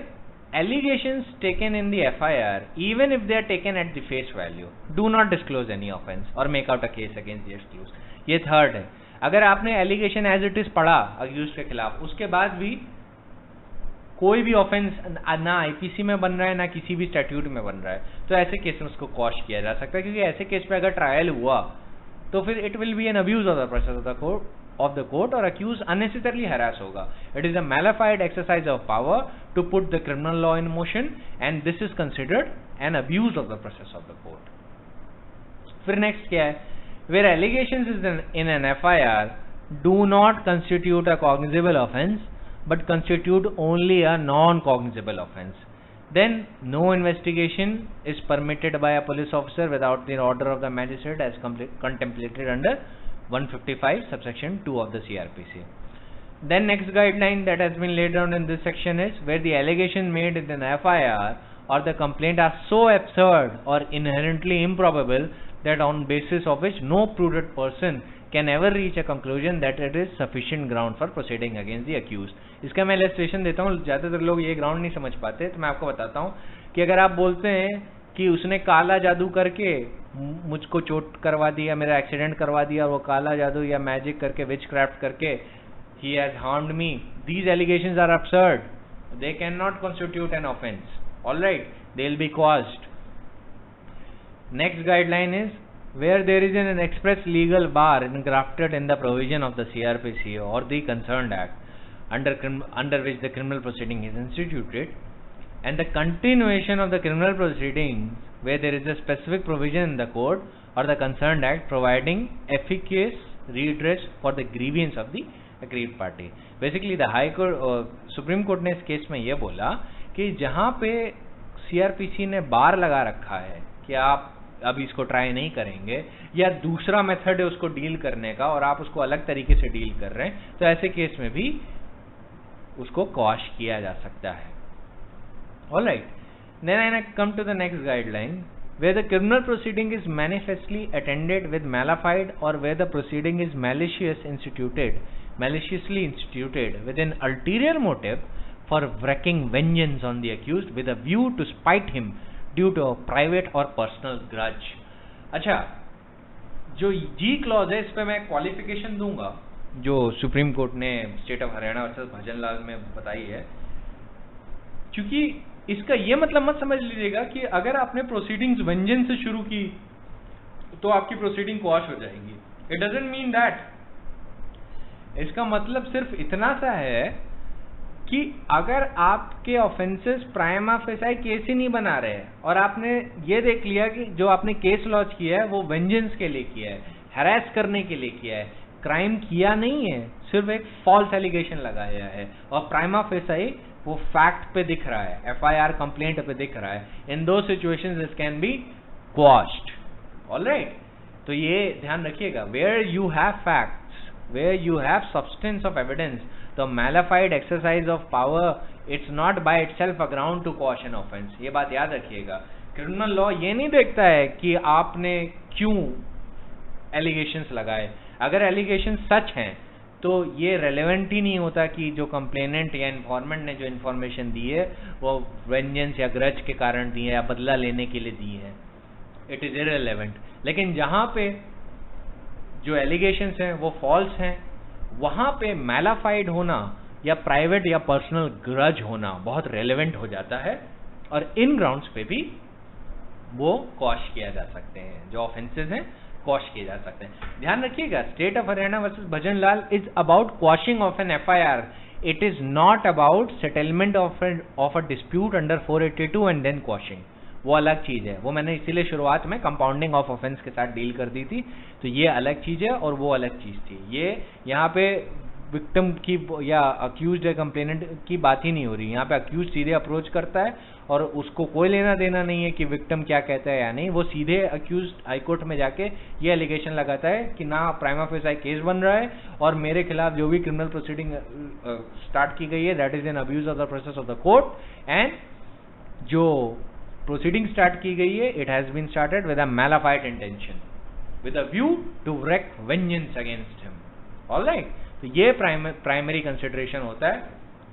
allegations taken in the FIR, even if they are taken at the face value, do not disclose any offence or make out a case against the accused. ये थर्ड है. अगर आपने एलिगेशन एज इट इज पढ़ा अक्यूज के खिलाफ, उसके बाद भी कोई भी ऑफेंस ना IPC में बन रहा है ना किसी भी स्टैट्यूट में बन रहा है, तो ऐसे केस में उसको क्वॉश किया जा सकता है. क्योंकि ऐसे केस पे अगर ट्रायल हुआ तो फिर it will B N abuse of the process of the court or accused unnecessarily harass होगा. It is a malified exercise of power to put the criminal law in motion and this is considered an abuse of the process of the court. फिर next क्या है, where allegations is in an FIR do not constitute a cognizable offence but constitute only a non-cognizable offence, then no investigation is permitted by a police officer without the order of the magistrate as contemplated under 155 subsection 2 of the CRPC. Then next guideline that has been laid down in this section is where the allegation made in an FIR or the complaint are so absurd or inherently improbable that on basis of which no prudent person can ever reach a conclusion that it is sufficient ground for proceeding against the accused. इसका मैं illustration देता हूँ, ज़्यादातर लोग ये ground नहीं समझ पाते, तो मैं आपको बताता हूँ कि अगर आप बोलते हैं कि उसने काला जादू करके मुझको चोट करवा दिया, मेरा एक्सीडेंट करवा दिया, वो काला जादू या मैजिक करके विच क्राफ्ट करके he has harmed me, these allegations are absurd, they cannot constitute an offense. All right, they will be quashed. Next guideline is where there is an express legal bar engrafted in the provision of the CRPC or the concerned act under which the criminal proceeding is instituted, and the continuation of the criminal proceedings where there is a specific provision in the code or the concerned act providing efficacious redress for the grievance of the aggrieved party. Basically the High Court, Supreme Court ने इस केस में ये बोला कि जहाँ पे CRPC ने बार लगा रखा है कि आप अब इसको ट्राई नहीं करेंगे या दूसरा मेथड है उसको डील करने का और आप उसको अलग तरीके से डील कर रहे हैं, तो ऐसे केस में भी उसको क्वॉश किया जा सकता है. Alright, then I come to the next guideline where the criminal proceeding is manifestly attended with malified or where the proceeding is maliciously instituted with an ulterior motive for wreaking vengeance on the accused with a view to spite him due to a private or personal grudge. अच्छा, जो G clause है इस पे मैं क्वालिफिकेशन दूंगा जो सुप्रीम कोर्ट ने state of Haryana versus Bhajanlal में बताई है, क्योंकि इसका ये मतलब मत समझ लीजिएगा कि अगर आपने प्रोसीडिंग्स वेंजेंस से शुरू की तो आपकी प्रोसीडिंग क्वाश हो जाएगी। It doesn't mean that. इसका मतलब सिर्फ इतना सा है कि अगर आपके ऑफेंसेस प्राइमा फेसाई केस ही नहीं बना रहे और आपने ये देख लिया कि जो आपने केस लॉन्च किया है वो वेंजेंस के लिए किया है, हैरेस करने के लिए किया है, क्राइम किया नहीं है, सिर्फ एक फॉल्स एलिगेशन लगाया है और प्राइमा फेसाई वो फैक्ट पे दिख रहा है, एफआईआर कंप्लेंट पे दिख रहा है, इन दो situations this can be quashed. Alright, तो ये ध्यान रखिएगा, where you have facts, where you have substance of evidence, the malified exercise of power, it's not by itself a ground to quash an offense। ये बात याद रखिएगा। क्रिमिनल लॉ ये नहीं देखता है कि आपने क्यों एलिगेशंस लगाए, अगर एलिगेशन सच हैं तो ये रेलेवेंट ही नहीं होता कि जो कंप्लेनेंट या इन्फॉर्मेंट ने जो इन्फॉर्मेशन दी है वो वेंजेंस या ग्रज के कारण दी है या बदला लेने के लिए दी है, इट इज इररिलेवेंट। लेकिन जहां पे जो एलिगेशंस हैं वो फॉल्स हैं, वहां पे मैलाफाइड होना या प्राइवेट या पर्सनल ग्रज होना बहुत रेलेवेंट हो जाता है और इन ग्राउंड्स पे भी वो क्वॉश किया जा सकते हैं, जो ऑफेंसेस हैं क्वॉश किए जा सकते हैं। ध्यान रखिएगा, state of Haryana versus Bhajan Lal is about quashing of an FIR, it is not about settlement of a dispute under 482 and then quashing. वो अलग चीज है, वो मैंने इसीलिए शुरुआत में कंपाउंडिंग ऑफ ऑफेंस के साथ डील कर दी थी, तो ये अलग चीज है और वो अलग चीज थी। ये यहाँ पे विक्टिम की या अक्यूज्ड या कंप्लेनेंट की बात ही नहीं हो रही, यहाँ पे अक्यूज्ड सीधे अप्रोच करता है और उसको कोई लेना देना नहीं है कि विक्टिम क्या कहता है या नहीं, वो सीधे अक्यूज्ड हाईकोर्ट में जाके ये एलिगेशन लगाता है कि ना प्राइमा फेसाई केस बन रहा है और मेरे खिलाफ जो भी क्रिमिनल प्रोसीडिंग स्टार्ट की गई है that is an abuse of the process of the court, and जो प्रोसीडिंग स्टार्ट की गई है it has been started with a mala fide intention with a view to wreak vengeance against him। Alright, तो ये प्राइमरी कंसिडरेशन होता है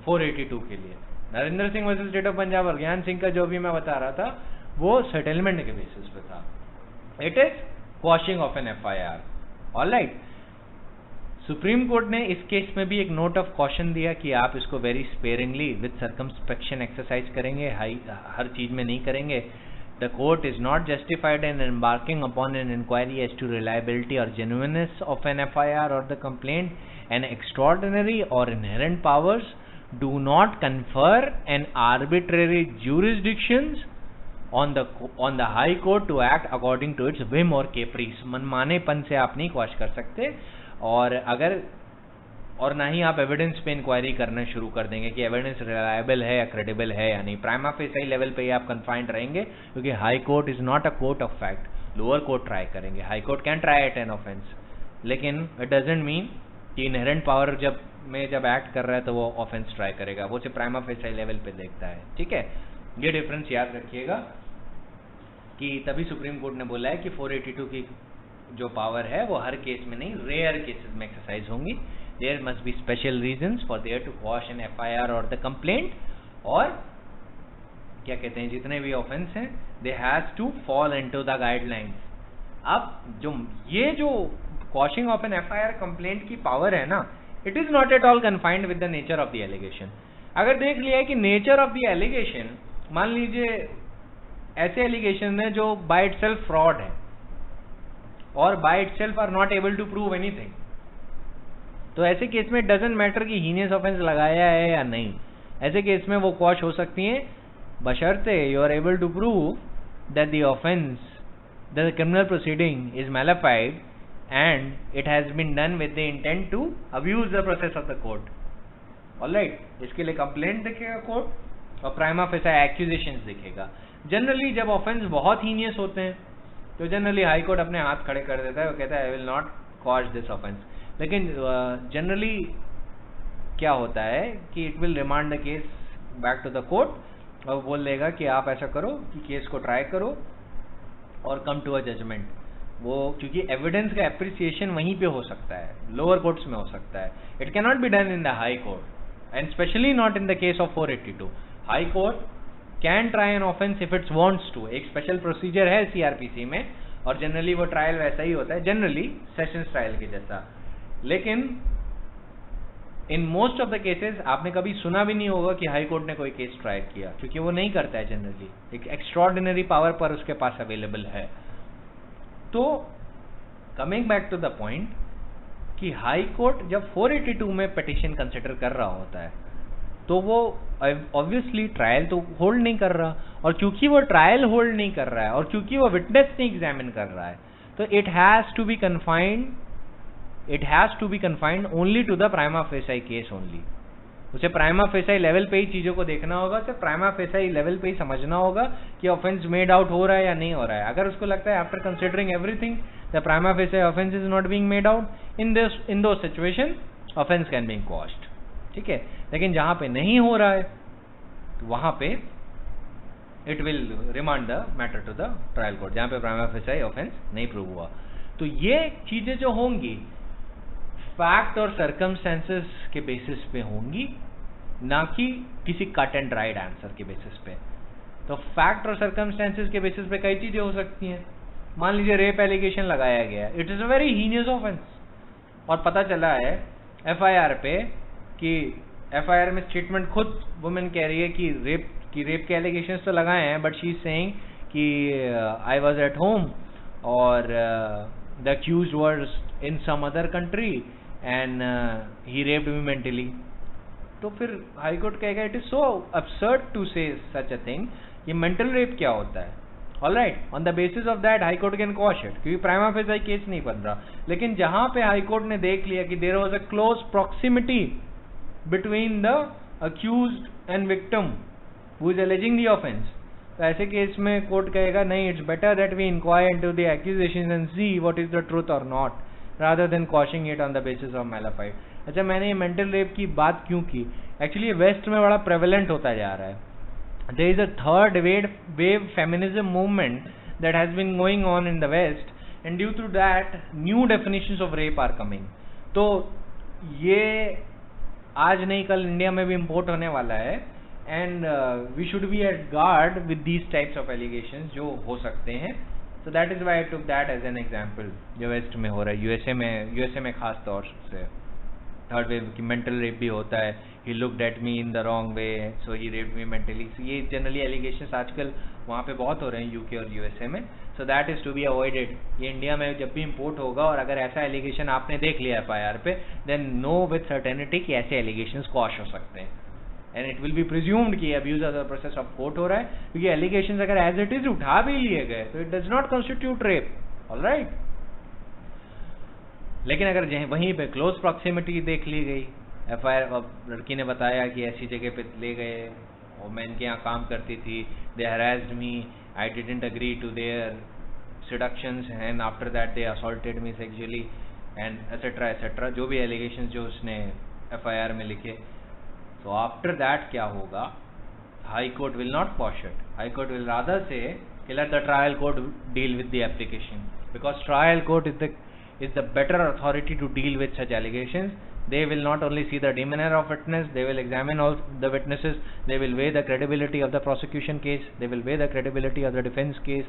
482 के लिए। Narendra Singh versus state of Punjab और ज्ञान सिंह का जो भी मैं बता रहा था वो सेटलमेंट के बेसिस पे था, it is quashing of an FIR. Alright, supreme court ने इस केस में भी एक नोट ऑफ कॉशन दिया कि आप इसको वेरी स्पेयरिंगली विद सर्कमस्पेक्शन एक्सरसाइज करेंगे, हर चीज में नहीं करेंगे। The court is not justified in embarking upon an inquiry as to reliability or genuineness of an FIR or the complaint, and extraordinary or inherent powers do not confer an arbitrary jurisdictions on the High Court to act according to its whim or caprice। मनमानेपन से आप नहीं क्वॉश कर सकते और ना ही आप एविडेंस पे इंक्वायरी करना शुरू कर देंगे कि एविडेंस रिलायबल है या क्रेडिबल है या नहीं। प्राइमा फेसाई लेवल पे ही आप कन्फाइंड रहेंगे क्योंकि high court is not a court of fact. Lower court try करेंगे, high court can try at an offence, लेकिन इट डजंट मीन कि इनहेरेंट पावर जब एक्ट कर रहा है तो वो ऑफेंस ट्राई करेगा, वो सिर्फ प्राइमा फेसाई लेवल पे देखता है। ठीक है, ये डिफरेंस याद रखिएगा कि तभी सुप्रीम कोर्ट ने बोला है कि 482 की जो पावर है वो हर केस में नहीं, रेयर केसेस में एक्सरसाइज होंगी। There must be special reasons for there to quash an FIR or the complaint, और क्या कहते हैं जितने भी ऑफेंस हैं they has to fall into the guidelines। अब ये जो quashing of an FIR complaint की पावर है ना, it is not at all confined with the nature of the allegation। अगर देख लिया है कि nature of the allegation, मान लीजिए ऐसे एलिगेशन है जो by itself fraud है और by itself are not able to prove anything, तो ऐसे केस में डजंट मैटर कि हीनियस ऑफेंस लगाया है या नहीं, ऐसे केस में वो क्वॉश हो सकती हैं बशर्ते you are able to prove that the offence, that the criminal proceeding is mala fide and it has been done with the intent to abuse the process of the court. Alright, इसके लिए कंप्लेंट दिखेगा कोर्ट और प्राइमा फेसाई एक्यूजेशंस दिखेगा। जनरली जब ऑफेंस बहुत हीनियस होते हैं तो जनरली हाई कोर्ट अपने हाथ खड़े कर देता है, वो कहता है I will not quash this offence. लेकिन जनरली क्या होता है कि it will remand the case back to the court और बोल देगा कि आप ऐसा करो कि केस को ट्राई करो और कम टू अ जजमेंट। वो क्योंकि एविडेंस का एप्रिसिएशन वहीं पे हो सकता है, लोअर कोर्ट्स में हो सकता है, it can not be done in the high court and specially not in the case of 482। High court can try an offence if its wants to, एक स्पेशल प्रोसीजर है सीआरपीसी में और जनरली वो ट्रायल वैसा ही होता है, जनरली सेशंस ट्रायल के जैसा। लेकिन in most of the cases आपने कभी सुना भी नहीं होगा कि हाई कोर्ट ने कोई केस ट्राई किया, क्योंकि वो नहीं करता है जनरली, एक एक्स्ट्रॉर्डिनरी पावर पर उसके पास अवेलेबल है। तो coming back to the point कि हाई कोर्ट जब 482 में पिटीशन कंसिडर कर रहा होता है तो वो ऑब्वियसली ट्रायल तो होल्ड नहीं कर रहा, और क्योंकि वो ट्रायल होल्ड नहीं कर रहा है और क्योंकि वो विटनेस नहीं एग्जामिन कर रहा है, तो it has to be confined only to the prima facie case only. उसे प्राइमा फेसाई लेवल पे ही चीजों को देखना होगा, उसे प्राइमा फेसाई लेवल पे ही समझना होगा कि ऑफेंस मेड आउट हो रहा है या नहीं हो रहा है। अगर उसको लगता है after considering everything the prima facie offence is not being made out, इन दो situation offence can be quashed, ठीक है। लेकिन जहां पे नहीं हो रहा है तो वहां पे it will remand the matter to the trial court, जहां पे प्राइमा फेसाई ऑफेंस नहीं प्रूव हुआ। तो ये चीजें जो होंगी फैक्ट और सर्कमस्टेंसेस के बेसिस पे होंगी, ना कि किसी कट एंड ड्राइड आंसर के बेसिस पे। तो फैक्ट और सर्कमस्टेंसेस के बेसिस पे कई चीजें हो सकती हैं। मान लीजिए रेप एलिगेशन लगाया गया, it is a very heinous offence, और पता चला है एफआईआर पे कि एफआईआर में स्टेटमेंट खुद वुमेन कह रही है कि रेप के एलिगेशंस तो लगाए हैं, बट शी इज सेइंग कि आई वाज एट होम और the accused was in some other country and he raped me mentally. तो फिर हाई कोर्ट कहेगा it is so absurd to say such a thing, ये मेंटल रेप क्या होता है। Alright, on the basis of that high court can quash it, क्योंकि प्राइमा फेसाई केस नहीं बन रहा। लेकिन जहां पे हाई कोर्ट ने देख लिया कि there was a close proximity between the accused and victim who is alleging the offence, तो ऐसे केस में कोर्ट कहेगा नहीं, it's better that we inquire into the accusations and see what is the truth और not, rather than quashing it on the basis of malafide। अच्छा, मैंने ये मेंटल रेप की बात क्यों की? एक्चुअली वेस्ट में बड़ा प्रेवलेंट होता जा रहा है। There is a third wave feminism movement that has been going on in the west, and due to that new definitions of rape are coming। तो ये आज नहीं कल इंडिया में भी इम्पोर्ट होने वाला है, and we should be at guard with these types of allegations जो हो सकते हैं। So that is why I took that as an example जो वेस्ट में हो रहा है। यूएसए में खास तौर से थर्ड वेव की मेंटल रेप भी होता है, he looked at me in the wrong way so he raped me mentally। so ये जनरली एलिगेशंस आजकल वहाँ पे बहुत हो रहे हैं यूके और यूएसए में। so that is to be avoided। ये इंडिया में जब भी इम्पोर्ट होगा और अगर ऐसा एलिगेशन आपने देख लिया एफआईआर पे, then know with certainty कि ऐसे एलिगेशंस क्वॉश हो सकते हैं, and it will be presumed कि abuse of the process of court हो रहा है, क्योंकि एलिगेशंस अगर एज इट इज उठा भी लिए गए तो it does not constitute rape. Alright, लेकिन अगर वहीं पे क्लोज प्रॉक्सिमिटी देख ली गई, एफआईआर लड़की ने बताया कि ऐसी जगह पे ले गए और मैं इनके यहाँ काम करती थी, they harassed me, I didn't agree to their seductions and after that they assaulted me sexually and etc etc, जो भी एलिगेशंस जो उसने एफआईआर में लिखे। So after that क्या होगा? High Court will not quash it. High Court will rather say, let the trial court deal with the application, because trial court is the better authority to deal with such allegations. They will not only see the demeanor of witness, they will examine all the witnesses, they will weigh the credibility of the prosecution case, they will weigh the credibility of the defense case,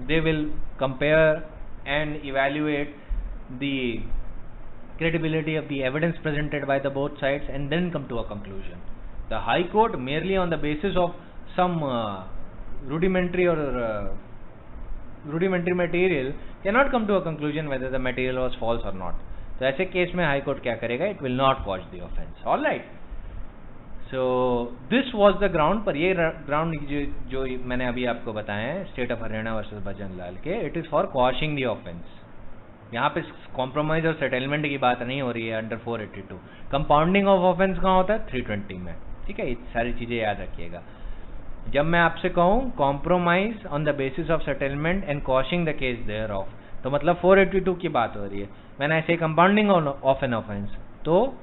they will compare and evaluate the credibility of the evidence presented by the both sides and then come to a conclusion. The High Court merely on the basis of some rudimentary material cannot come to a conclusion whether the material was false or not. तो ऐसे केस में हाई कोर्ट क्या करेगा? It will not quash the offense. All right. So this was the ground, पर ये ground जो मैंने अभी आपको बताया है state of Haryana versus Bhajan लाल के, it is for quashing the offense। यहाँ पे कॉम्प्रोमाइज और सेटलमेंट की बात नहीं हो रही है अंडर 482। कंपाउंडिंग ऑफ ऑफेंस कहाँ होता है? 320 में, ठीक है। ये सारी चीजें याद रखिएगा। जब मैं आपसे कहूँ compromise on the basis of settlement and quashing the case thereof, तो मतलब 482 की बात हो रही है। मैंने ऐसे कंपाउंडिंग ऑफ एन ऑफेंस, तो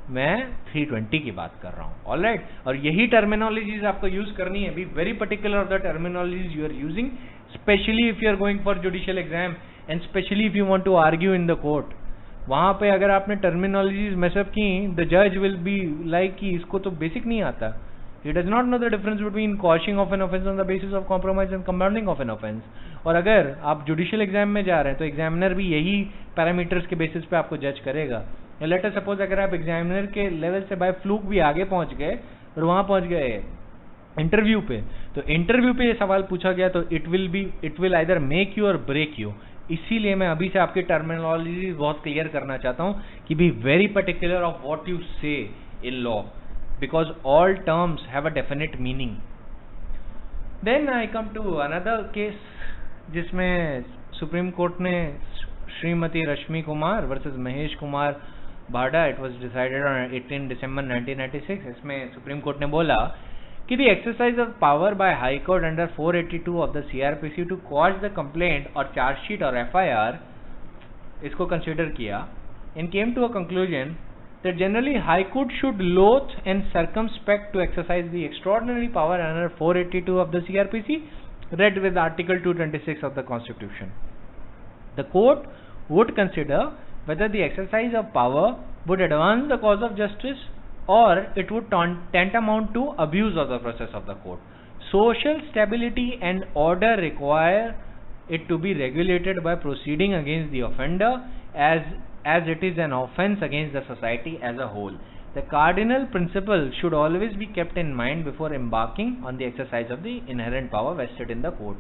मैं 320 की बात कर रहा हूँ। ऑलराइट, और यही टर्मिनोलॉजीज आपको यूज करनी है। Be very particular of the terminologies you are using, specially if you are going for judicial exam and specially if you want to argue in the court. वहां पे अगर आपने टर्मिनोलॉजीज मेसअप की, द जज विल बी लाइक कि इसको तो बेसिक नहीं आता, he does not know the difference between quashing of an offense on the basis of compromise and compounding of an offense। और अगर आप जुडिशियल एग्जाम में जा रहे हैं तो एग्जामिनर भी यही पैरामीटर्स के बेसिस पे आपको जज करेगा लेट अस सपोज अगर आप एग्जामिनर के लेवल से बाय फ्लूक भी आगे पहुंच गए और वहां पहुंच गए इंटरव्यू पे, तो इंटरव्यू पे ये सवाल पूछा गया तो it will either make you और ब्रेक यू। इसीलिए मैं अभी से आपकी टर्मिनोलॉजी बहुत क्लियर करना चाहता हूं कि be very particular of what you say in law, because all terms have a definite meaning. Then I come to another case जिसमें सुप्रीम कोर्ट ने Shrimati Rashmi Kumar versus Mahesh Kumar Bhada, it was decided on 18 December 1996। इसमें सुप्रीम कोर्ट ने बोला कि the exercise of power by High Court under 482 of the CRPC to quash the complaint or charge sheet or FIR, इसको consider किया and came to a conclusion that generally High Court should loath and circumspect to exercise the extraordinary power under 482 of the CRPC, read with Article 226 of the Constitution. The court would consider whether the exercise of power would advance the cause of justice or it would tantamount to abuse of the process of the court. Social stability and order require it to be regulated by proceeding against the offender as it is an offense against the society as a whole. The cardinal principle should always be kept in mind before embarking on the exercise of the inherent power vested in the court.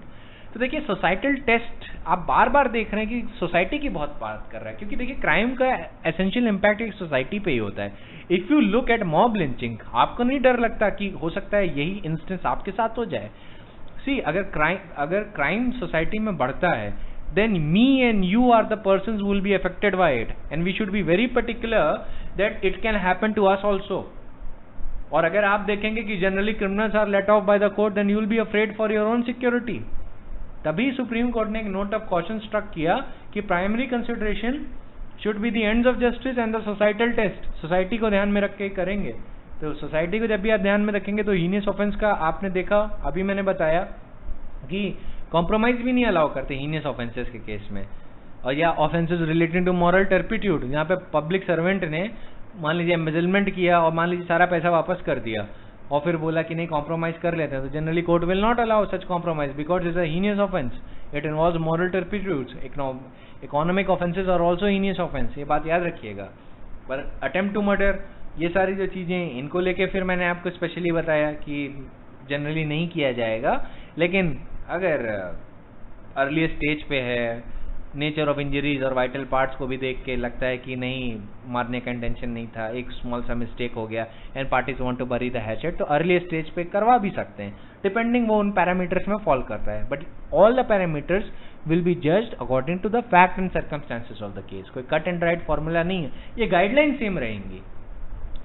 तो देखिए सोसाइटल टेस्ट आप बार बार देख रहे हैं कि सोसाइटी की बहुत बात कर रहा है, क्योंकि देखिए क्राइम का एसेंशियल इम्पैक्ट एक सोसाइटी पे ही होता है। If you look at mob lynching, आपको नहीं डर लगता कि हो सकता है यही इंस्टेंस आपके साथ हो जाए? सी अगर क्राइम सोसाइटी में बढ़ता है, then me and you are the persons who will be affected by it, and we should be very particular that it can happen to us also. और अगर आप देखेंगे कि generally criminals are let off by the court, then you will be afraid for your own security. तभी सुप्रीम कोर्ट ने एक नोट ऑफ कॉशन स्ट्रक किया कि primary consideration should be the ends of justice and the societal test. Society को ध्यान में रख के करेंगे, तो सोसाइटी को जब भी आप ध्यान में रखेंगे तो हीनियस ऑफेंस का आपने देखा, अभी मैंने बताया कि कॉम्प्रोमाइज भी नहीं अलाउ करते हीनियस ऑफेंसेस के केस में, और या offences relating to moral turpitude, यहाँ पे पब्लिक सर्वेंट ने मान लीजिए एम्बेजलमेंट किया और मान लीजिए सारा पैसा वापस कर दिया और फिर बोला कि नहीं कॉम्प्रोमाइज कर लेते हैं, तो generally court will not allow such compromise because is a heinous offence, it involves moral turpitudes, economic offences are also heinous offence, ये बात याद रखिएगा। पर अटेम्प्ट टू मर्डर, ये सारी जो चीजें इनको लेके फिर मैंने आपको स्पेशली बताया कि जनरली नहीं किया जाएगा, लेकिन अगर अर्ली स्टेज पे है, नेचर ऑफ इंजरीज और वाइटल पार्ट्स को भी देख के लगता है कि नहीं मारने का इंटेंशन नहीं था, एक स्मॉल सा मिस्टेक हो गया and parties want to bury the hatchet, तो अर्ली स्टेज पे करवा भी सकते हैं, डिपेंडिंग वो उन पैरामीटर्स में फॉल करता है। But all the parameters will be judged according to the fact and circumstances of the case. कोई कट एंड राइट फॉर्मूला नहीं है, ये गाइडलाइन सेम रहेंगी,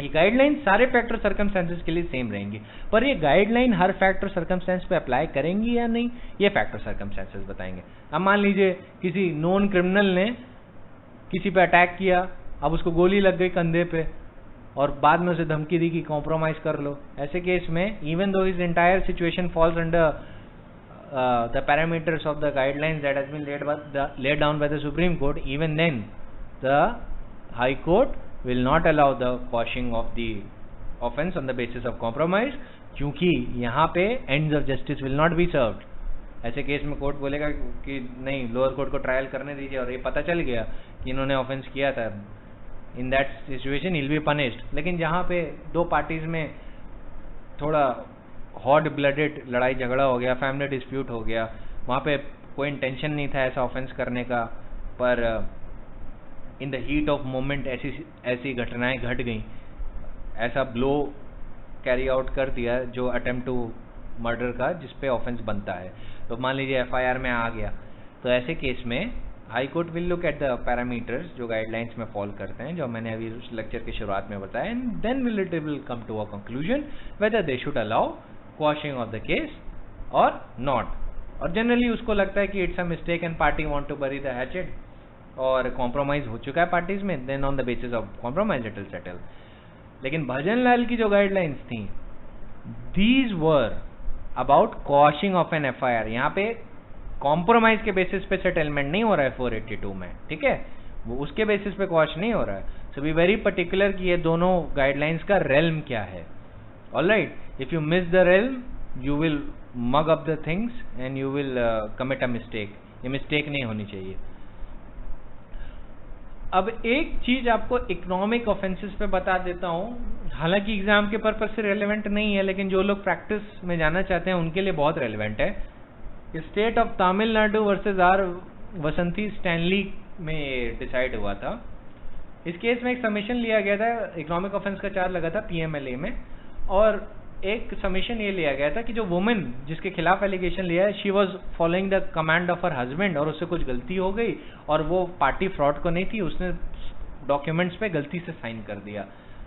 ये गाइडलाइन सारे फैक्टर सर्कमस्टेंसेस के लिए सेम रहेंगी, पर ये गाइडलाइन हर फैक्टर सर्कमस्टेंस पे अप्लाई करेंगी या नहीं, ये फैक्टर सर्कमस्टेंसेस बताएंगे। अब मान लीजिए किसी नोन क्रिमिनल ने किसी पे अटैक किया, अब उसको गोली लग गई कंधे पे और बाद में उसे धमकी दी कि कॉम्प्रोमाइज कर लो, ऐसे केस में even though his entire situation falls under the parameters of the guidelines that has been laid down by the Supreme Court, even then the High Court will not allow the quashing of the offence on the basis of compromise, क्योंकि यहाँ पे ends of justice will not be served। ऐसे केस में कोर्ट बोलेगा कि नहीं लोअर कोर्ट को ट्रायल करने दीजिए और ये पता चल गया कि इन्होंने ऑफेंस किया था, in that situation he will be punished. लेकिन जहाँ पे दो पार्टीज में थोड़ा हॉट ब्लडेड लड़ाई झगड़ा हो गया, फैमिली डिस्प्यूट हो गया, वहाँ पे कोई इंटेंशन नहीं था ऐसा ऑफेंस करने का, पर in the heat of moment ऐसी घटनाएं घट गई, ऐसा ब्लो कैरी आउट कर दिया जो अटेम्प्ट टू मर्डर का जिस पे ऑफेंस बनता है, तो मान लीजिए एफआईआर में आ गया, तो ऐसे केस में high court will look at the parameters जो गाइडलाइंस में फॉल करते हैं, जो मैंने अभी उस लेक्चर की शुरुआत में बताया, and then will come to a conclusion whether they should allow quashing of the case और नॉट। और जनरली उसको लगता है कि it's a mistake and party want to bury the hatchet और कॉम्प्रोमाइज हो चुका है पार्टीज में, then on the basis of compromise it will settle. लेकिन भजन लाल की जो गाइडलाइंस थी, these were about quashing of an FIR, यहाँ पे कॉम्प्रोमाइज के बेसिस पे सेटलमेंट नहीं हो रहा है 482 में, ठीक है, वो उसके बेसिस पे क्वॉश नहीं हो रहा है। सो बी वेरी पर्टिकुलर कि ये दोनों गाइडलाइंस का रेल्म क्या है। Alright, if you miss the realm you will mug up the things and you will commit a mistake, ये मिस्टेक नहीं होनी चाहिए। अब एक चीज आपको इकोनॉमिक ऑफेंसेस पे बता देता हूँ, हालांकि एग्जाम के पर्पज से रेलेवेंट नहीं है, लेकिन जो लोग प्रैक्टिस में जाना चाहते हैं उनके लिए बहुत रेलेवेंट है। State of Tamil Nadu versus R Vasanthi Stanley में डिसाइड हुआ था। इस केस में एक समीशन लिया गया था, इकोनॉमिक ऑफेंस का चार्ज लगा था पीएमएलए में, और एक समीशन ये लिया गया था कि जो वुमेन जिसके खिलाफ एलिगेशन लिया है, she was following the command of her husband, और उससे कुछ गलती हो गई और वो पार्टी फ्रॉड को नहीं थी, उसने डॉक्यूमेंट्स पे गलती से साइन कर दिया।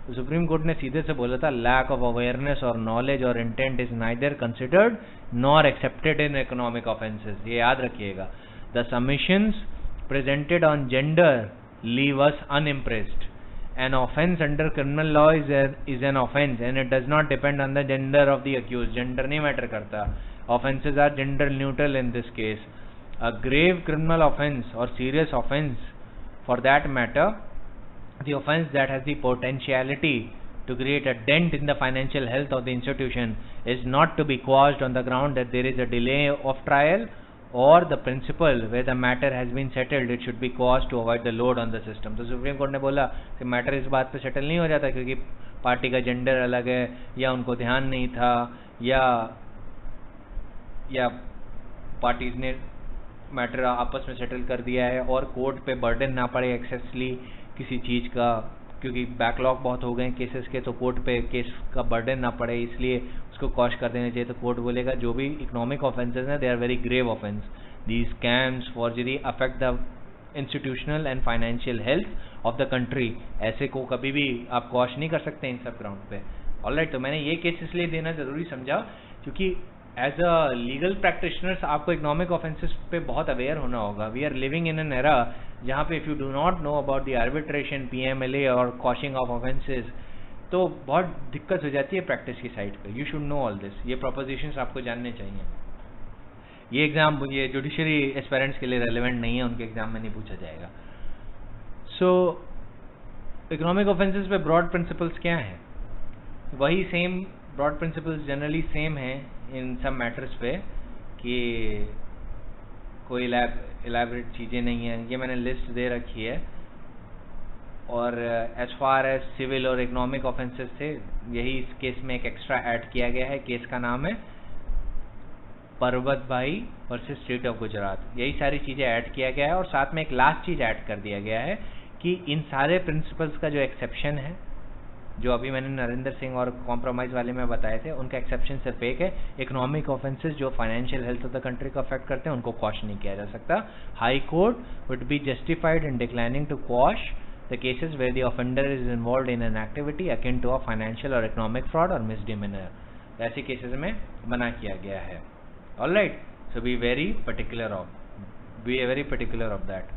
तो सुप्रीम कोर्ट ने सीधे से बोला था, लैक ऑफ अवेयरनेस और नॉलेज और intent is neither considered nor accepted in economic offences. ये याद रखिएगा, the submissions presented on gender leave us unimpressed. An offense under criminal law is an offense and it does not depend on the gender of the accused. Gender नहीं matter करता. Offenses are gender neutral in this case. A grave criminal offense or serious offense, for that matter, the offense that has the potentiality to create a dent in the financial health of the institution, is not to be quashed on the ground that there is a delay of trial or the principle where the matter has been settled, it should be caused to avoid the load on the system. तो सुप्रीम कोर्ट ने बोला कि मैटर इस बात पे सेटल नहीं हो जाता क्योंकि पार्टी का जेंडर अलग है, या उनको ध्यान नहीं था, या पार्टीज ने मैटर आपस में सेटल कर दिया है, और कोर्ट पे बर्डन ना पड़े एक्सेसली किसी चीज़ का, क्योंकि बैकलॉग बहुत हो गए केसेस के, तो कोर्ट पे केस का बर्डन ना पड़े, इसलिए उसको कॉश कर देना चाहिए। तो कोर्ट बोलेगा जो भी इकोनॉमिक ऑफेंसेस हैं, they are very grave offence, these scams forgery affect the institutional and financial health of the country. ऐसे को कभी भी आप कॉश नहीं कर सकते इन सब ग्राउंड पे। ऑलराइट, तो मैंने ये केस इसलिए देना जरूरी समझा क्योंकि एज अ लीगल प्रैक्टिशनर्स आपको इकोनॉमिक ऑफेंसेस पे बहुत अवेयर होना होगा। We are living in an era जहाँ पे if you do not know about the arbitration, PMLA और कॉशिंग ऑफ ऑफेंसेस, तो बहुत दिक्कत हो जाती है प्रैक्टिस की साइड पे। You should know all this, ये प्रोपोजिशंस आपको जानने चाहिए। ये एग्जाम ये जुडिशरी एस्पिरेंट्स के लिए रेलेवेंट नहीं है, उनके एग्जाम में नहीं पूछा जाएगा। सो इकोनॉमिक ऑफेंसेस पे ब्रॉड प्रिंसिपल्स क्या हैं? वही same broad principles generally same हैं इन सब मैटर्स पे, कि कोई इलैबोरेट चीज़ें नहीं हैं। ये मैंने लिस्ट दे रखी है, और एज फार एज सिविल और इकोनॉमिक ऑफेंसेस थे, यही इस केस में एक एक्स्ट्रा ऐड किया गया है। केस का नाम है पर्वत भाई वर्सेस स्टेट ऑफ गुजरात। यही सारी चीज़ें ऐड किया गया है, और साथ में एक लास्ट चीज़ ऐड कर दिया गया है कि इन सारे प्रिंसिपल्स का जो एक्सेप्शन है, जो अभी मैंने नरेंद्र सिंह और कॉम्प्रोमाइज वाले में बताए थे, उनका एक्सेप्शन सिर्फ एक है, इकोनॉमिक ऑफेंसेस जो financial health of the country को अफेक्ट करते हैं उनको क्वॉश नहीं किया जा सकता। High court would be justified in declining to quash the cases where the offender is involved in an activity akin to a financial or economic fraud or misdemeanor. ऐसे केसेस में मना किया गया है। Alright, so be very particular of that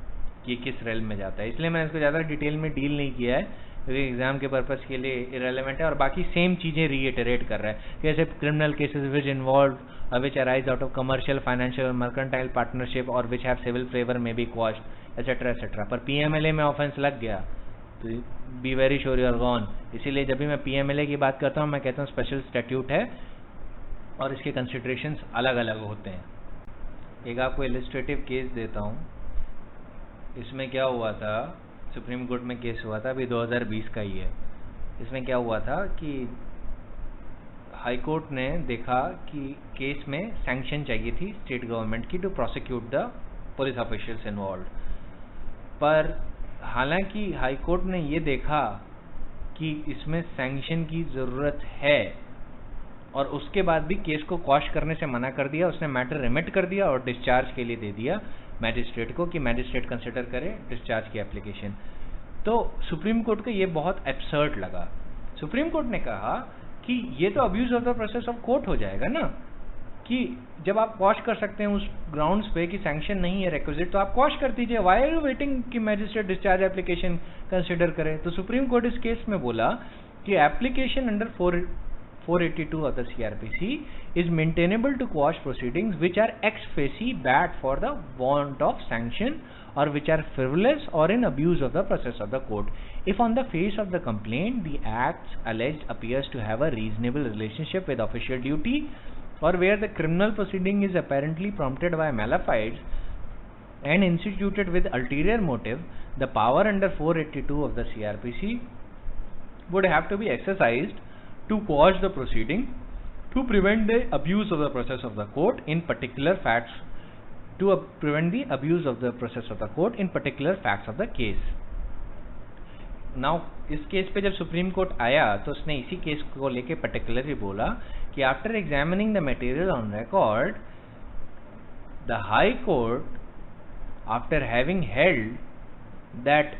कि किस रेल में जाता है। इसलिए मैंने इसको ज़्यादा डिटेल में डील नहीं किया है क्योंकि एग्जाम के पर्पस के लिए इरेलेवेंट है, और बाकी सेम चीज़ें रीइटरेट कर रहा है। जैसे criminal cases which involve which arise out of commercial, financial और मर्केंटाइल पार्टनरशिप और विच हैव सिविल फ्लेवर में बी क्वॉश्ड एसेट्रा एसेट्रा। पर पीएमएलए में ऑफेंस लग गया तो be very sure you are gone. इसीलिए जब भी मैं पीएमएलए की बात करता हूँ मैं कहता हूँ स्पेशल स्टैट्यूट है और इसके कंसिडरेशंस अलग अलग होते हैं। एक आपको इलिस्ट्रेटिव केस देता हूँ। इसमें क्या हुआ था, सुप्रीम कोर्ट में केस हुआ था, अभी 2020 का ही है। इसमें क्या हुआ था कि हाई कोर्ट ने देखा कि केस में सैंक्शन चाहिए थी स्टेट गवर्नमेंट की to prosecute the police officials involve. पर हालांकि हाई कोर्ट ने ये देखा कि इसमें सैंक्शन की ज़रूरत है, और उसके बाद भी केस को क्वॉश करने से मना कर दिया। उसने मैटर रिमिट कर दिया और डिस्चार्ज के लिए दे दिया मैजिस्ट्रेट को कि मैजिस्ट्रेट कंसिडर करे डिस्चार्ज की एप्लीकेशन। तो सुप्रीम कोर्ट को ये बहुत एब्सर्ड लगा। सुप्रीम कोर्ट ने कहा कि ये तो abuse of the process of court हो जाएगा ना, कि जब आप क्वॉश कर सकते हैं उस ग्राउंड्स पे कि सैंक्शन नहीं है रिक्विजिट, तो आप क्वॉश कर दीजिए। व्हाई आर यू वेटिंग कि मैजिस्ट्रेट डिस्चार्ज एप्लीकेशन कंसिडर करे? तो सुप्रीम कोर्ट इस केस में बोला कि application under 482 of the CRPC is maintainable to quash proceedings which are ex facie bad for the want of sanction or which are frivolous or in abuse of the process of the court. If on the face of the complaint the acts alleged appears to have a reasonable relationship with official duty or where the criminal proceeding is apparently prompted by mala fides and instituted with ulterior motive, the power under 482 of the CRPC would have to be exercised to quash the proceeding, to prevent the abuse of the process of the court in particular facts, prevent the abuse of the process of the court in particular facts of the case. Now इस केस पे जब सुप्रीम कोर्ट आया तो उसने इसी केस को लेके पर्टिकुलरली बोला कि after examining the material on record, the high court after having held that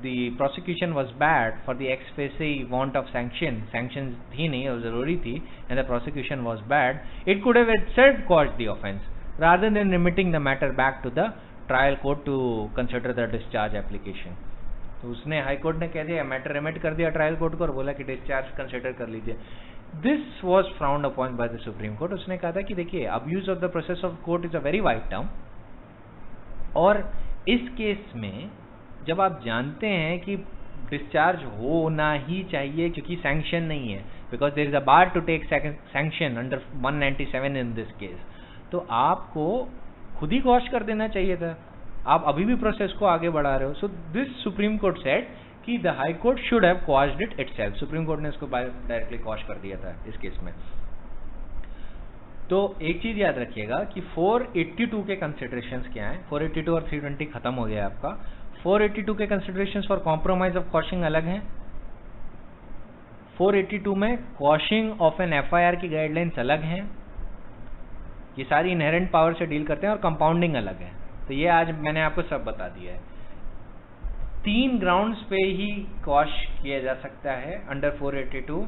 the prosecution was bad for the ex face want of sanctions थी नहीं और जरूरी थी, and the prosecution was bad, it could have itself quashed the offence rather than remitting the matter back to the trial court to consider the discharge application. तो उसने हाई कोर्ट ने कह दिया, मैटर रिमिट कर दिया ट्रायल कोर्ट को और बोला कि डिस्चार्ज कंसिडर कर लीजिए. This was frowned upon by the supreme court. उसने कहा था कि देखिए, abuse of the process of court is a very wide term, और इस केस में जब आप जानते हैं कि डिस्चार्ज होना ही चाहिए क्योंकि सैंक्शन नहीं है, because there is a bar to take sanction under 197 in this case, तो आपको खुद ही क्वॉश कर देना चाहिए था. आप अभी भी प्रोसेस को आगे बढ़ा रहे हो. So this supreme court said कि the high court should have quashed it itself. Supreme court ने इसको डायरेक्टली क्वॉश कर दिया था इस केस में. तो एक चीज याद रखिएगा कि 482 के कंसिडरेशंस क्या हैं. 482 और 320 खत्म हो गया आपका. 482 के कंसिडरेशंस फॉर कॉम्प्रोमाइज ऑफ क्वॉशिंग अलग हैं. 482 में क्वॉशिंग ऑफ एन एफआईआर की गाइडलाइंस अलग हैं. ये सारी इनहेरेंट पावर से डील करते हैं, और कंपाउंडिंग अलग है. तो ये आज मैंने आपको सब बता दिया है. 3 ग्राउंड्स पे ही क्वॉश किया जा सकता है under 482,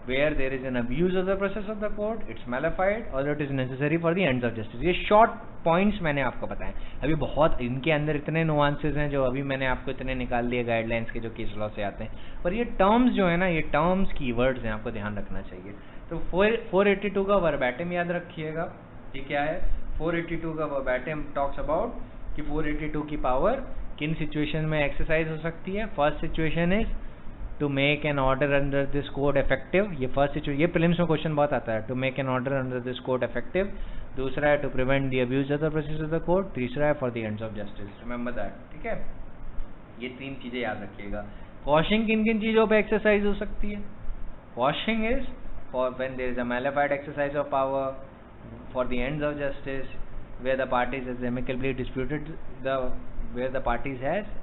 where there is an abuse of the process of the court, it's malified, or it is necessary for the ends of justice. ये शॉर्ट पॉइंट्स मैंने आपको बताए. अभी बहुत इनके अंदर इतने नुआंसेस हैं जो अभी मैंने आपको इतने निकाल दिए गाइडलाइंस के जो केस लॉ से आते हैं, पर ये टर्म्स जो है ना, ये टर्म्स कीवर्ड्स हैं, आपको ध्यान रखना चाहिए. तो 482 का वर्बैटिम याद रखिएगा. ये क्या है? 482 का वर्बैटिम टॉक्स अबाउट कि 482 की पावर किन सिचुएशन में एक्सरसाइज हो सकती है. First situation is to make an order under this code effective. ये फर्स्ट सिचुएशन, ये प्रीलिम्स में क्वेश्चन बहुत आता है. To make an order under this code effective. दूसरा है to prevent the abuse of the process of the court. तीसरा है for the ends of justice. Remember that. ठीक है, ये 3 चीजें याद रखिएगा. क्वॉशिंग किन किन चीजों पे एक्सरसाइज हो सकती है? Quashing is for when there is a malafide exercise of power, for the ends of justice, where the parties has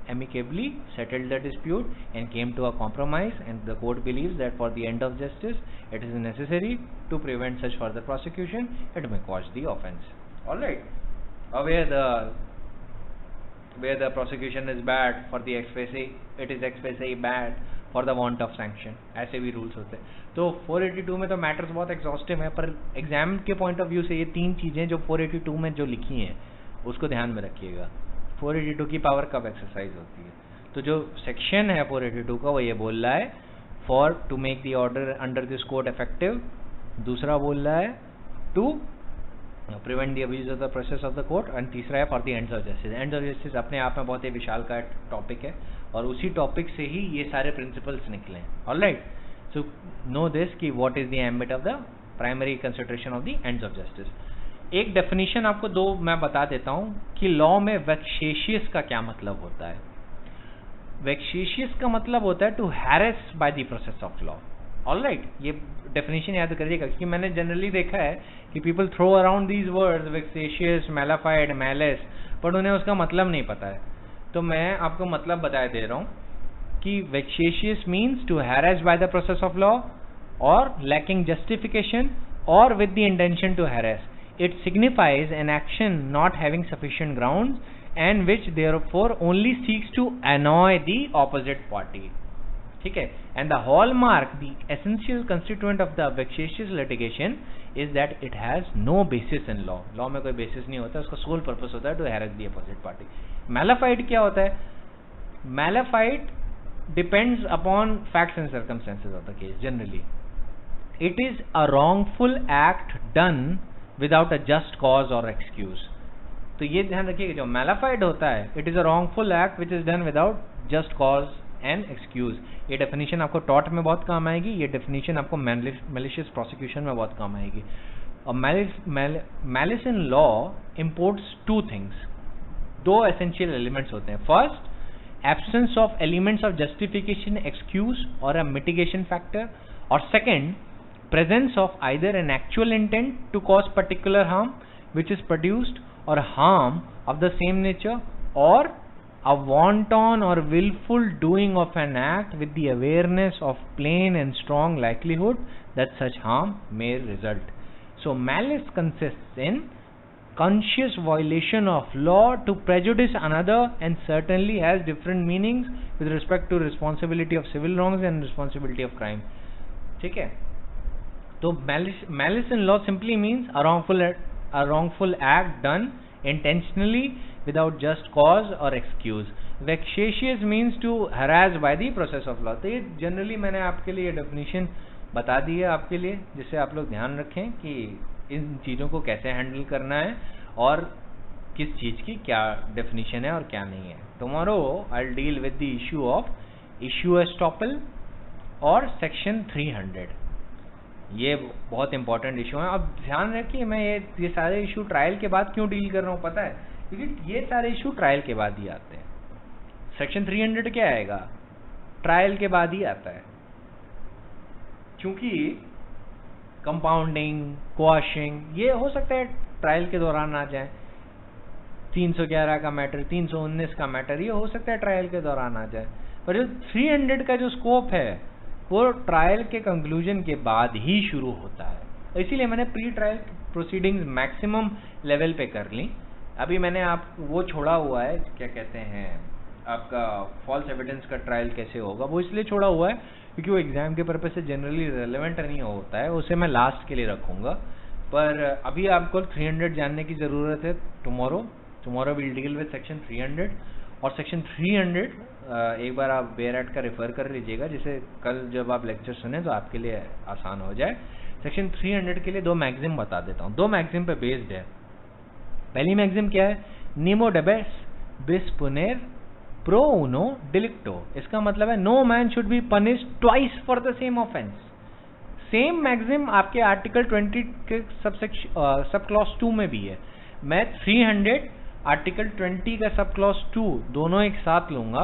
amicably settled the dispute and came to a compromise, and the court believes that for the end of justice it is necessary to prevent such further prosecution, it may quash the offence. All right. Where the prosecution is bad for the ex face, it is ex face bad for the want of sanction. ऐसे भी रूल्स होते हैं. तो 482 में तो मैटर्स बहुत एग्जॉस्टिव है, पर एग्जाम के पॉइंट ऑफ व्यू से ये 3 चीजें जो 482 में जो लिखी हैं उसको ध्यान में रखिएगा. 482 की पावर कब एक्सरसाइज होती है? तो जो सेक्शन है 482 का वो ये बोल रहा है for to make the order under this court effective. दूसरा बोल रहा है to prevent the abuse of the process of the court, and तीसरा है for the ends of justice. Ends of justice अपने आप में बहुत ही विशाल का टॉपिक है, और उसी टॉपिक से ही ये सारे प्रिंसिपल्स निकले हैं. ऑलराइट. सो नो दिस कि what is the ambit of the primary consideration of the ends of justice. एक डेफिनेशन आपको 2 मैं बता देता हूं कि लॉ में वेक्सेशियस का क्या मतलब होता है. वेक्सेशियस का मतलब होता है to harass by the process of law. Alright, ये डेफिनेशन याद करिएगा, क्योंकि मैंने जनरली देखा है कि people throw around these words vexatious, malafide, malice, पर उन्हें उसका मतलब नहीं पता है. तो मैं आपको मतलब बताए दे रहा हूं कि vexatious means to harass by the process of law और लैकिंग जस्टिफिकेशन और with the intention to harass. It signifies an action not having sufficient grounds and which therefore only seeks to annoy the opposite party. ठीक है. And the hallmark, the essential constituent of the vexatious litigation is that it has no basis in law. Law में कोई basis नहीं होता, उसका sole purpose होता है to harass the opposite party. Malified क्या होता है? Malified depends upon facts and circumstances of the case generally. It is a wrongful act done without a just cause or excuse. तो ये ध्यान रखिएगा, जो मैलिफाइड होता है it is a wrongful act which is done without just cause and excuse. ये डेफिनेशन आपको टॉर्ट में बहुत काम आएगी, ये डेफिनेशन आपको मैलिशियस प्रोसिक्यूशन में बहुत काम आएगी. और malice in law imports two things. दो essential elements होते हैं. First, absence of elements of justification, excuse or a mitigation factor. Or second, presence of either an actual intent to cause particular harm which is produced or harm of the same nature, or a wanton or willful doing of an act with the awareness of plain and strong likelihood that such harm may result. So malice consists in conscious violation of law to prejudice another and certainly has different meanings with respect to responsibility of civil wrongs and responsibility of crime. ठीक है, तो malice in law simply means a wrongful act done intentionally without just cause or excuse. Vexatious means to harass by the process of law. तो ये जनरली मैंने आपके लिए डेफिनेशन बता दी है आपके लिए, जिससे आप लोग ध्यान रखें कि इन चीज़ों को कैसे हैंडल करना है और किस चीज़ की क्या डेफिनेशन है और क्या नहीं है. Tomorrow I will deal with the issue of issue estoppel और सेक्शन 300. ये बहुत इंपॉर्टेंट इशू है. अब ध्यान रखिए, मैं ये सारे इशू ट्रायल के बाद क्यों डील कर रहा हूँ पता है, क्योंकि ये सारे इशू ट्रायल के बाद ही आते हैं. सेक्शन 300 क्या आएगा, ट्रायल के बाद ही आता है, क्योंकि कंपाउंडिंग, क्वाशिंग ये हो सकता है ट्रायल के दौरान आ जाए. 311 का मैटर, 319 का मैटर, ये हो सकता है ट्रायल के दौरान आ जाए. पर जो 300 का जो स्कोप है वो ट्रायल के कंक्लूजन के बाद ही शुरू होता है. इसीलिए मैंने pre trial proceedings maximum level पे कर ली. अभी मैंने आप वो छोड़ा हुआ है, क्या कहते हैं, आपका फॉल्स एविडेंस का ट्रायल कैसे होगा, वो इसलिए छोड़ा हुआ है क्योंकि वो एग्जाम के पर्पज से जनरली रेलेवेंट नहीं होता है, उसे मैं लास्ट के लिए रखूँगा. पर अभी आपको 300 जानने की ज़रूरत है. Tomorrow will deal with section 300. और सेक्शन 300 एक बार आप बेयरएट का रेफर कर लीजिएगा, जिसे कल जब आप लेक्चर सुने तो आपके लिए आसान हो जाए. सेक्शन 300 के लिए दो मैक्सिम बता देता हूँ, दो मैक्सिम पे बेस्ड है. पहली मैक्सिम क्या है, नीमो डेबेस बिस पुनेर प्रो उनो डिलिक्टो. इसका मतलब है no man should be punished twice for the same offence. Same maxim आपके आर्टिकल 20 के सब क्लॉज 2 में भी है. मैं 300 आर्टिकल 20 का सब क्लॉज 2 दोनों एक साथ लूंगा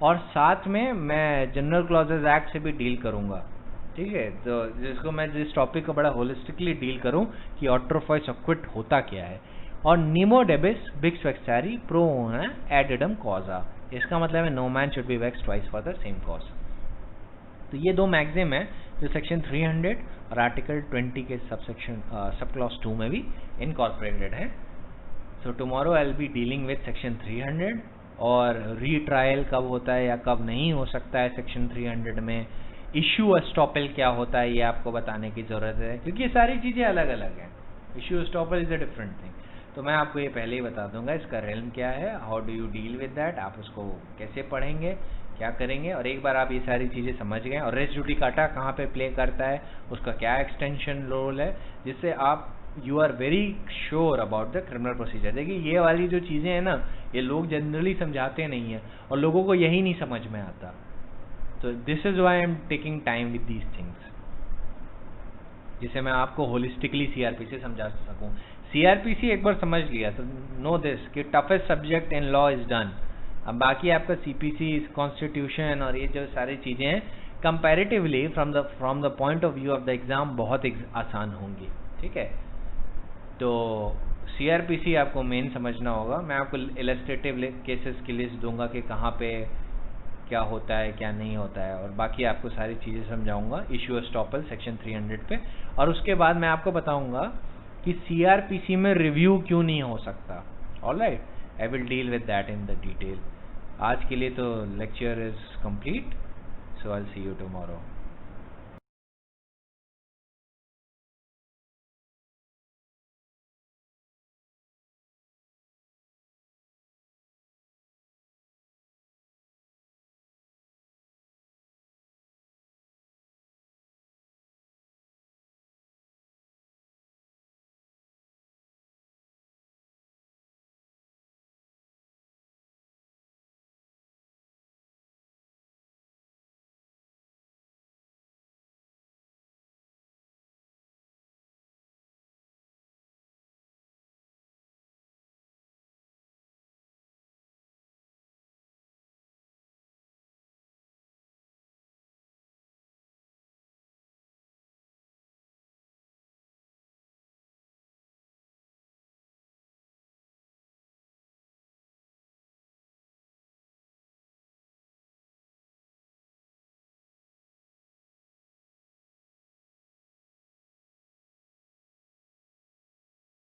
और साथ में मैं जनरल क्लॉजेज एक्ट से भी डील करूंगा. ठीक है, तो जिसको मैं जिस टॉपिक को बड़ा होलिस्टिकली डील करूं कि ऑट्रोफॉइस एक्विट होता क्या है. और नीमो डेबिस बिक्स वेक्सारी प्रो एडिडम कॉजा, इसका मतलब है no man should be vexed twice for the same cause. तो ये दो मैक्सिम है जो सेक्शन 300 और आर्टिकल 20 के सब क्लॉज 2 में भी इनकॉर्पोरेटेड है. So tomorrow I will be dealing with section 300 और रीट्रायल कब होता है या कब नहीं हो सकता है सेक्शन 300 में. इशू एस्टॉपल क्या होता है ये आपको बताने की ज़रूरत है, क्योंकि ये सारी चीज़ें अलग अलग हैं. Issue estoppel is a different thing. तो मैं आपको ये पहले ही बता दूंगा इसका रेल्म क्या है, how do you deal with that, आप उसको कैसे पढ़ेंगे, क्या करेंगे. और एक बार आप ये सारी चीज़ें समझ गए और रेस जुडिकाटा कहाँ पे प्ले करता है, उसका क्या एक्सटेंशन रोल है, जिससे आप you are very sure about the criminal procedure. देखिए ये वाली जो चीज़ें हैं ना, ये लोग जनरली समझाते नहीं हैं और लोगों को यही नहीं समझ में आता. तो this is why I am taking time with these things, जिसे मैं आपको होलिस्टिकली सीआरपीसी समझा सकूं. सीआरपीसी एक बार समझ लिया तो नो दिस कि toughest subject in law is done. अब बाकी आपका सीपीसी, कॉन्स्टिट्यूशन और ये जो सारी चीज़ें हैं comparatively from the point of view of the exam बहुत आसान होंगी. ठीक है, तो सीआरपीसी आपको मेन समझना होगा. मैं आपको इलस्ट्रेटिव केसेस की लिस्ट दूंगा कि कहाँ पे क्या होता है क्या नहीं होता है, और बाकी आपको सारी चीज़ें समझाऊंगा इशू एस्टॉपल सेक्शन 300 पे. और उसके बाद मैं आपको बताऊंगा कि सीआरपीसी में रिव्यू क्यों नहीं हो सकता. Alright, I will deal with that in the detail. आज के लिए तो lecture is complete, so I will see you tomorrow.